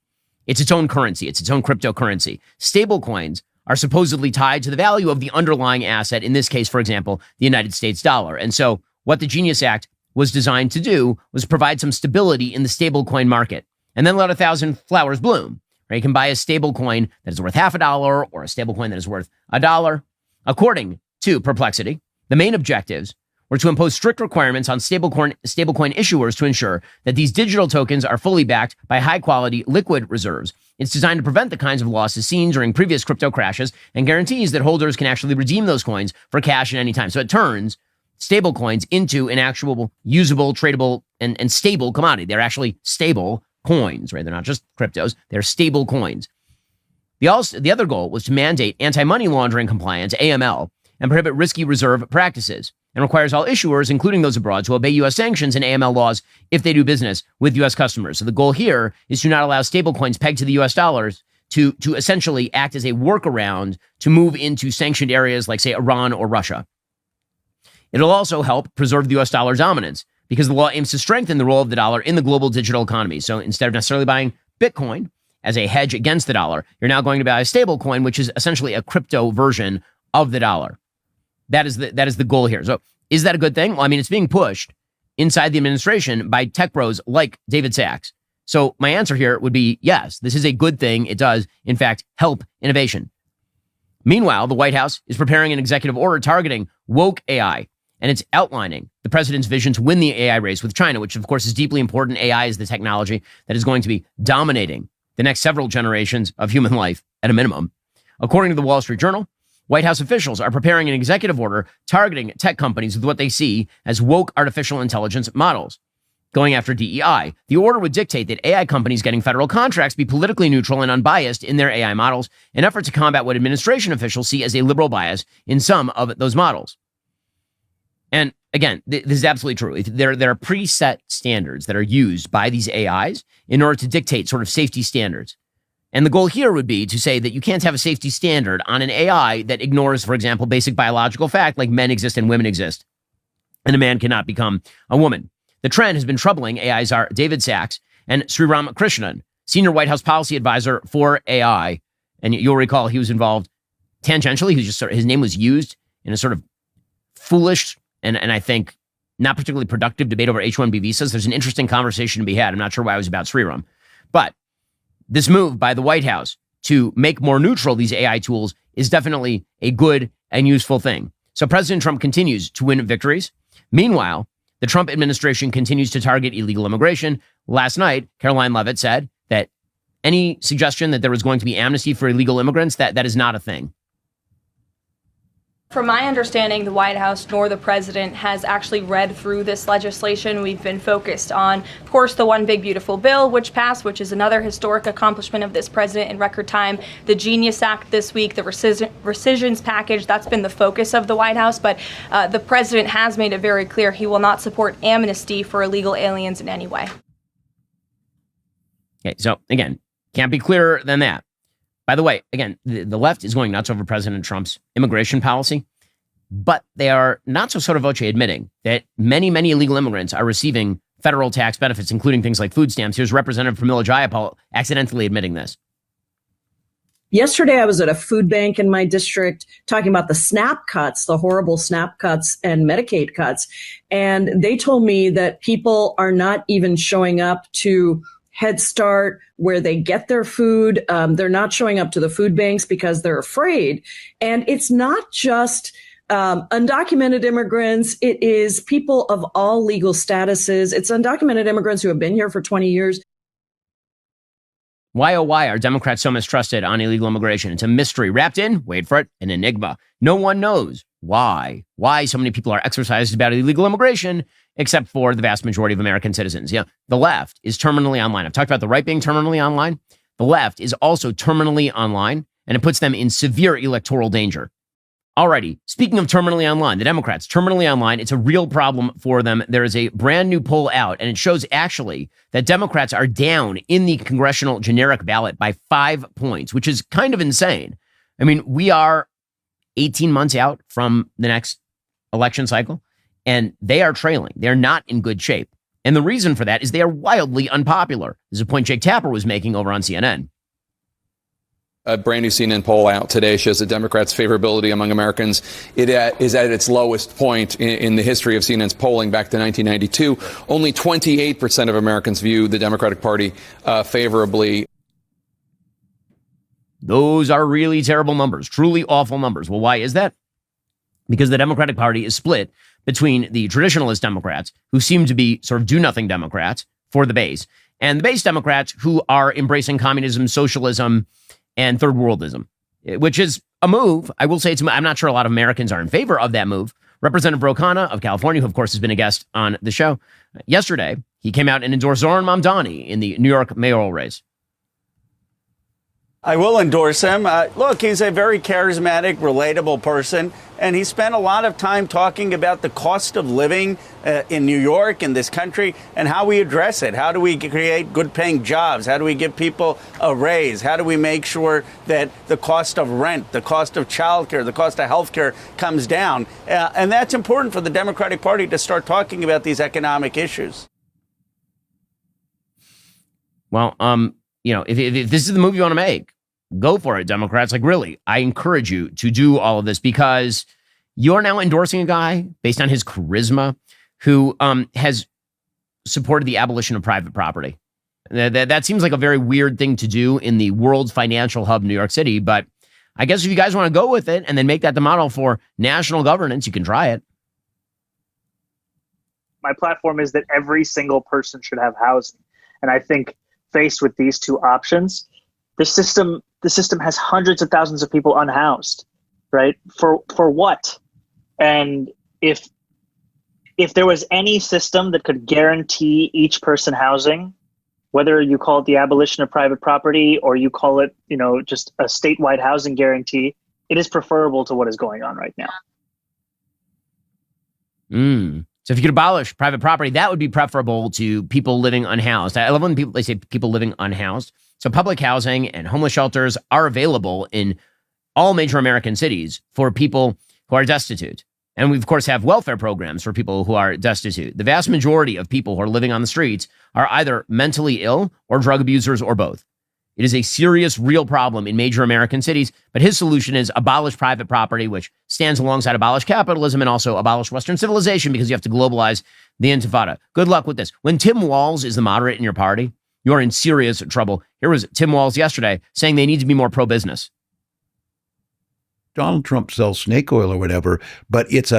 It's its own currency. It's its own cryptocurrency. Stable coins are supposedly tied to the value of the underlying asset, in this case, for example, the United States dollar. And so what the Genius Act was designed to do was provide some stability in the stablecoin market. And then let 1,000 flowers bloom. Right? You can buy a stable coin that is worth $0.50 or a stable coin that is worth $1. According to Perplexity, the main objectives were to impose strict requirements on stablecoin issuers to ensure that these digital tokens are fully backed by high-quality liquid reserves. It's designed to prevent the kinds of losses seen during previous crypto crashes and guarantees that holders can actually redeem those coins for cash at any time. So it turns stablecoins into an actual usable, tradable, and stable commodity. They're actually stable coins, right? They're not just cryptos. They're stable coins. The other goal was to mandate anti-money laundering compliance, AML, and prohibit risky reserve practices, and requires all issuers, including those abroad, to obey U.S. sanctions and AML laws if they do business with U.S. customers. So the goal here is to not allow stablecoins pegged to the U.S. dollars to essentially act as a workaround to move into sanctioned areas like, say, Iran or Russia. It'll also help preserve the U.S. dollar dominance because the law aims to strengthen the role of the dollar in the global digital economy. So instead of necessarily buying Bitcoin as a hedge against the dollar, you're now going to buy a stable coin, which is essentially a crypto version of the dollar. That is the goal here. So is that a good thing? Well, I mean, it's being pushed inside the administration by tech bros like David Sachs. So my answer here would be yes, this is a good thing. It does, in fact, help innovation. Meanwhile, the White House is preparing an executive order targeting woke AI, and it's outlining the president's vision to win the AI race with China, which of course is deeply important. AI is the technology that is going to be dominating the next several generations of human life at a minimum. According to the Wall Street Journal, White House officials are preparing an executive order targeting tech companies with what they see as woke artificial intelligence models, going after DEI. The order would dictate that AI companies getting federal contracts be politically neutral and unbiased in their AI models, an effort to combat what administration officials see as a liberal bias in some of those models. And again, this is absolutely true. There are preset standards that are used by these AIs in order to dictate sort of safety standards. And the goal here would be to say that you can't have a safety standard on an AI that ignores, for example, basic biological fact like men exist and women exist, and a man cannot become a woman. The trend has been troubling AI czar David Sachs and Sriram Krishnan, senior White House policy advisor for AI. And you'll recall he was involved tangentially. He was just his name was used in a sort of foolish and I think not particularly productive debate over H-1B visas. There's an interesting conversation to be had. I'm not sure why it was about Sriram. But this move by the White House to make more neutral these AI tools is definitely a good and useful thing. So President Trump continues to win victories. Meanwhile, the Trump administration continues to target illegal immigration. Last night, Caroline Leavitt said that any suggestion that there was going to be amnesty for illegal immigrants, that is not a thing. From my understanding, the White House nor the president has actually read through this legislation. We've been focused on, of course, the One Big Beautiful Bill, which passed, which is another historic accomplishment of this president in record time. The Genius Act this week, the rescissions package, that's been the focus of the White House. But the president has made it very clear he will not support amnesty for illegal aliens in any way. Okay, so again, can't be clearer than that. By the way, again, the left is going nuts over President Trump's immigration policy, but they are not so sotto voce admitting that many, many illegal immigrants are receiving federal tax benefits, including things like food stamps. Here's Representative Pramila Jayapal accidentally admitting this. Yesterday, I was at a food bank in my district talking about the SNAP cuts, the horrible SNAP cuts and Medicaid cuts. And they told me that people are not even showing up to Head Start, where they get their food. They're not showing up to the food banks because they're afraid. And it's not just undocumented immigrants. It is people of all legal statuses. It's undocumented immigrants who have been here for 20 years. Why, oh, why are Democrats so mistrusted on illegal immigration? It's a mystery wrapped in, wait for it, an enigma. No one knows why so many people are exercised about illegal immigration, except for the vast majority of American citizens. Yeah, the left is terminally online. I've talked about the right being terminally online. The left is also terminally online, and it puts them in severe electoral danger. Alrighty, speaking of terminally online, the Democrats, terminally online, it's a real problem for them. There is a brand new poll out, and it shows actually that Democrats are down in the congressional generic ballot by 5 points, which is kind of insane. I mean, we are 18 months out from the next election cycle, and they are trailing. They're not in good shape. And the reason for that is they are wildly unpopular. This is a point Jake Tapper was making over on CNN. A brand new CNN poll out today shows that Democrats' favorability among Americans is at its lowest point in the history of CNN's polling back to 1992. Only 28% of Americans view the Democratic Party favorably. Those are really terrible numbers, truly awful numbers. Well, why is that? Because the Democratic Party is split between the traditionalist Democrats, who seem to be sort of do-nothing Democrats for the base, and the base Democrats who are embracing communism, socialism, and third worldism, which is a move. I will say I'm not sure a lot of Americans are in favor of that move. Representative Khanna of California, who of course has been a guest on the show, yesterday, he came out and endorsed Zoran Mamdani in the New York mayoral race. I will endorse him. Look, he's a very charismatic, relatable person, and he spent a lot of time talking about the cost of living in New York, in this country, and how we address it. How do we create good-paying jobs? How do we give people a raise? How do we make sure that the cost of rent, the cost of childcare, the cost of healthcare comes down? And that's important for the Democratic Party to start talking about these economic issues. Well, if this is the move you want to make, go for it, Democrats. Like, really, I encourage you to do all of this because you're now endorsing a guy based on his charisma who has supported the abolition of private property. That seems like a very weird thing to do in the world's financial hub, New York City, but I guess if you guys want to go with it and then make that the model for national governance, you can try it. My platform is that every single person should have housing. And I think faced with these two options, the system has hundreds of thousands of people unhoused, right? For what? And if there was any system that could guarantee each person housing, whether you call it the abolition of private property or you call it, just a statewide housing guarantee, it is preferable to what is going on right now. So if you could abolish private property, that would be preferable to people living unhoused. I love when they say people living unhoused. So public housing and homeless shelters are available in all major American cities for people who are destitute. And we, of course, have welfare programs for people who are destitute. The vast majority of people who are living on the streets are either mentally ill or drug abusers or both. It is a serious, real problem in major American cities. But his solution is abolish private property, which stands alongside abolish capitalism and also abolish Western civilization because you have to globalize the intifada. Good luck with this. When Tim Walz is the moderate in your party, you're in serious trouble. Here was Tim Walz yesterday saying they need to be more pro-business. Donald Trump sells snake oil or whatever, but it's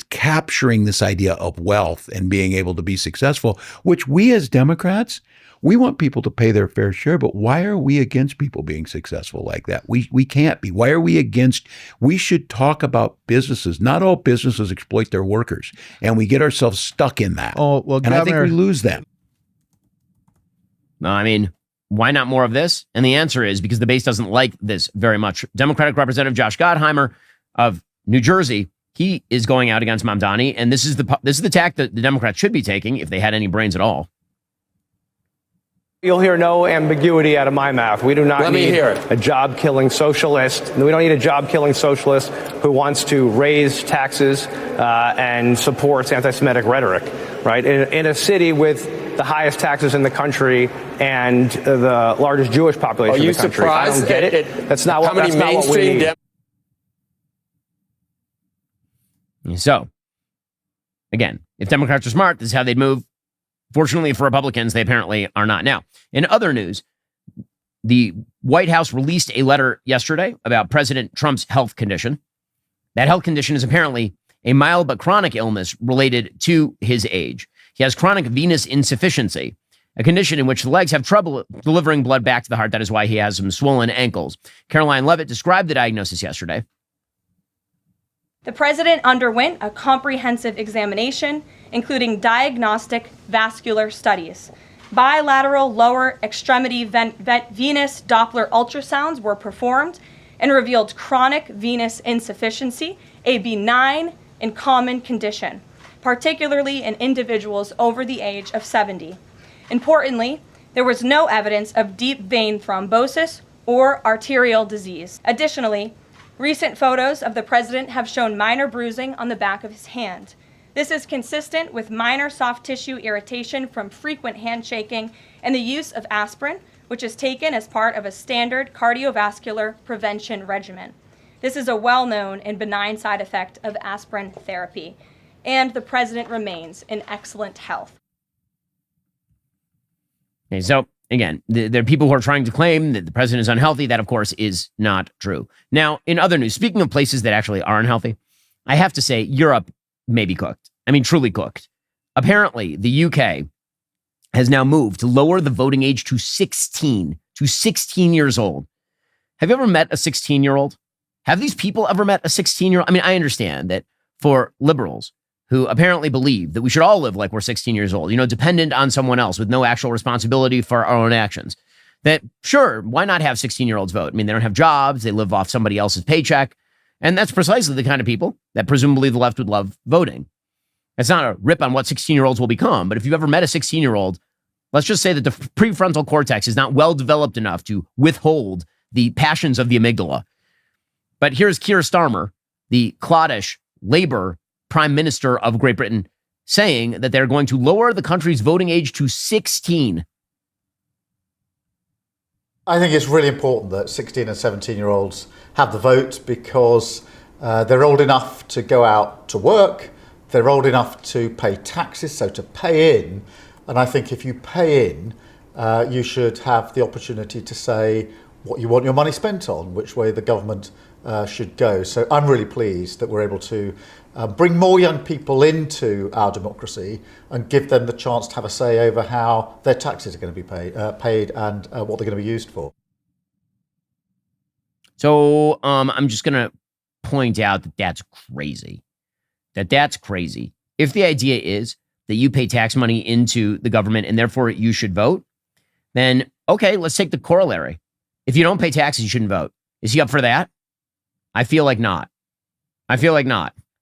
capturing this idea of wealth and being able to be successful, which we as Democrats, we want people to pay their fair share, but why are we against people being successful like that? We can't be. Why are we against? We should talk about businesses. Not all businesses exploit their workers, and we get ourselves stuck in that. Oh, well, and I think we lose them. No, I mean, why not more of this? And the answer is because the base doesn't like this very much. Democratic Representative Josh Gottheimer of New Jersey, he is going out against Mamdani, and this is the tack that the Democrats should be taking if they had any brains at all. You'll hear no ambiguity out of my mouth. We do not need a job-killing socialist. We don't need a job-killing socialist who wants to raise taxes and supports anti-Semitic rhetoric, right? In a city with the highest taxes in the country and the largest Jewish population in the country. Are you surprised? I don't get it. That's not what we need. So, again, if Democrats are smart, this is how they'd move. Fortunately for Republicans, they apparently are not. Now, in other news, the White House released a letter yesterday about President Trump's health condition. That health condition is apparently a mild but chronic illness related to his age. He has chronic venous insufficiency, a condition in which the legs have trouble delivering blood back to the heart. That is why he has some swollen ankles. Caroline Leavitt described the diagnosis yesterday. The president underwent a comprehensive examination, including diagnostic vascular studies. Bilateral lower extremity venous Doppler ultrasounds were performed and revealed chronic venous insufficiency, a benign and common condition, particularly in individuals over the age of 70. Importantly, there was no evidence of deep vein thrombosis or arterial disease. Additionally, recent photos of the president have shown minor bruising on the back of his hand. This is consistent with minor soft tissue irritation from frequent handshaking and the use of aspirin, which is taken as part of a standard cardiovascular prevention regimen. This is a well-known and benign side effect of aspirin therapy, and the president remains in excellent health. Okay, so again, there are people who are trying to claim that the president is unhealthy. That, of course, is not true. Now, in other news, speaking of places that actually are unhealthy, I have to say Europe may be cooked. I mean, truly cooked. Apparently, the UK has now moved to lower the voting age to 16 years old. Have you ever met a 16-year-old? Have these people ever met a 16-year-old? I mean, I understand that for liberals who apparently believe that we should all live like we're 16 years old, dependent on someone else with no actual responsibility for our own actions, that sure, why not have 16-year-olds vote? I mean, they don't have jobs. They live off somebody else's paycheck. And that's precisely the kind of people that presumably the left would love voting. It's not a rip on what 16-year-olds will become, but if you've ever met a 16-year-old, let's just say that the prefrontal cortex is not well developed enough to withhold the passions of the amygdala. But here's Keir Starmer, the cloddish Labour Prime Minister of Great Britain, saying that they're going to lower the country's voting age to 16. I think it's really important that 16 and 17-year-olds have the vote because they're old enough to go out to work, they're old enough to pay taxes, so to pay in. And I think if you pay in, you should have the opportunity to say what you want your money spent on, which way the government should go. So I'm really pleased that we're able to bring more young people into our democracy and give them the chance to have a say over how their taxes are going to be paid and what they're going to be used for. So I'm just going to point out that that's crazy. That's crazy. If the idea is that you pay tax money into the government and therefore you should vote, then okay, let's take the corollary. If you don't pay taxes, you shouldn't vote. Is he up for that? I feel like not.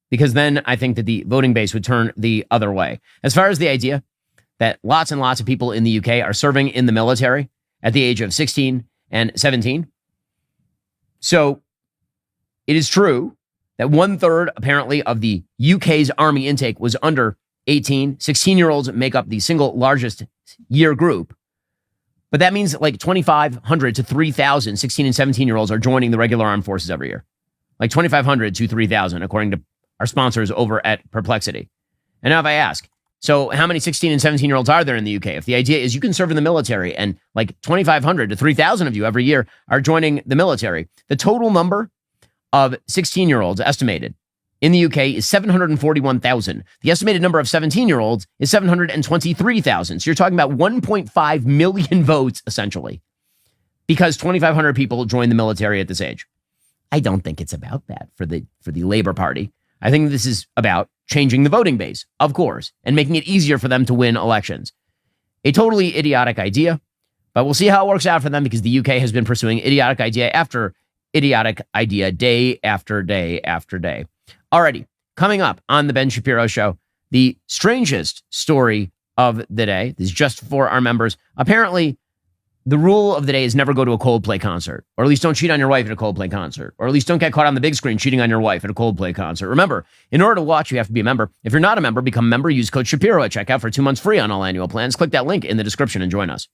Because then I think that the voting base would turn the other way. As far as the idea that lots and lots of people in the UK are serving in the military at the age of 16 and 17. So it is true that 1/3 apparently of the UK's army intake was under 18. 16-year-olds make up the single largest year group. But that means that like 2,500 to 3,000 16 and 17-year-olds are joining the regular armed forces every year. Like 2,500 to 3,000, according to our sponsors over at Perplexity. And now if I ask, so how many 16 and 17-year-olds are there in the UK? If the idea is you can serve in the military and like 2,500 to 3,000 of you every year are joining the military, the total number of 16-year-olds estimated in the UK is 741,000. The estimated number of 17-year-olds is 723,000. So you're talking about 1.5 million votes, essentially, because 2,500 people join the military at this age. I don't think it's about that for the Labour Party. I think this is about changing the voting base, of course, and making it easier for them to win elections. A totally idiotic idea, but we'll see how it works out for them because the UK has been pursuing idiotic idea after idiotic idea day after day after day. Alrighty, coming up on the Ben Shapiro Show, the strangest story of the day. This is just for our members. Apparently, the rule of the day is never go to a Coldplay concert, or at least don't cheat on your wife at a Coldplay concert, or at least don't get caught on the big screen cheating on your wife at a Coldplay concert. Remember, in order to watch, you have to be a member. If you're not a member, become a member. Use code Shapiro at checkout for 2 months free on all annual plans. Click that link in the description and join us.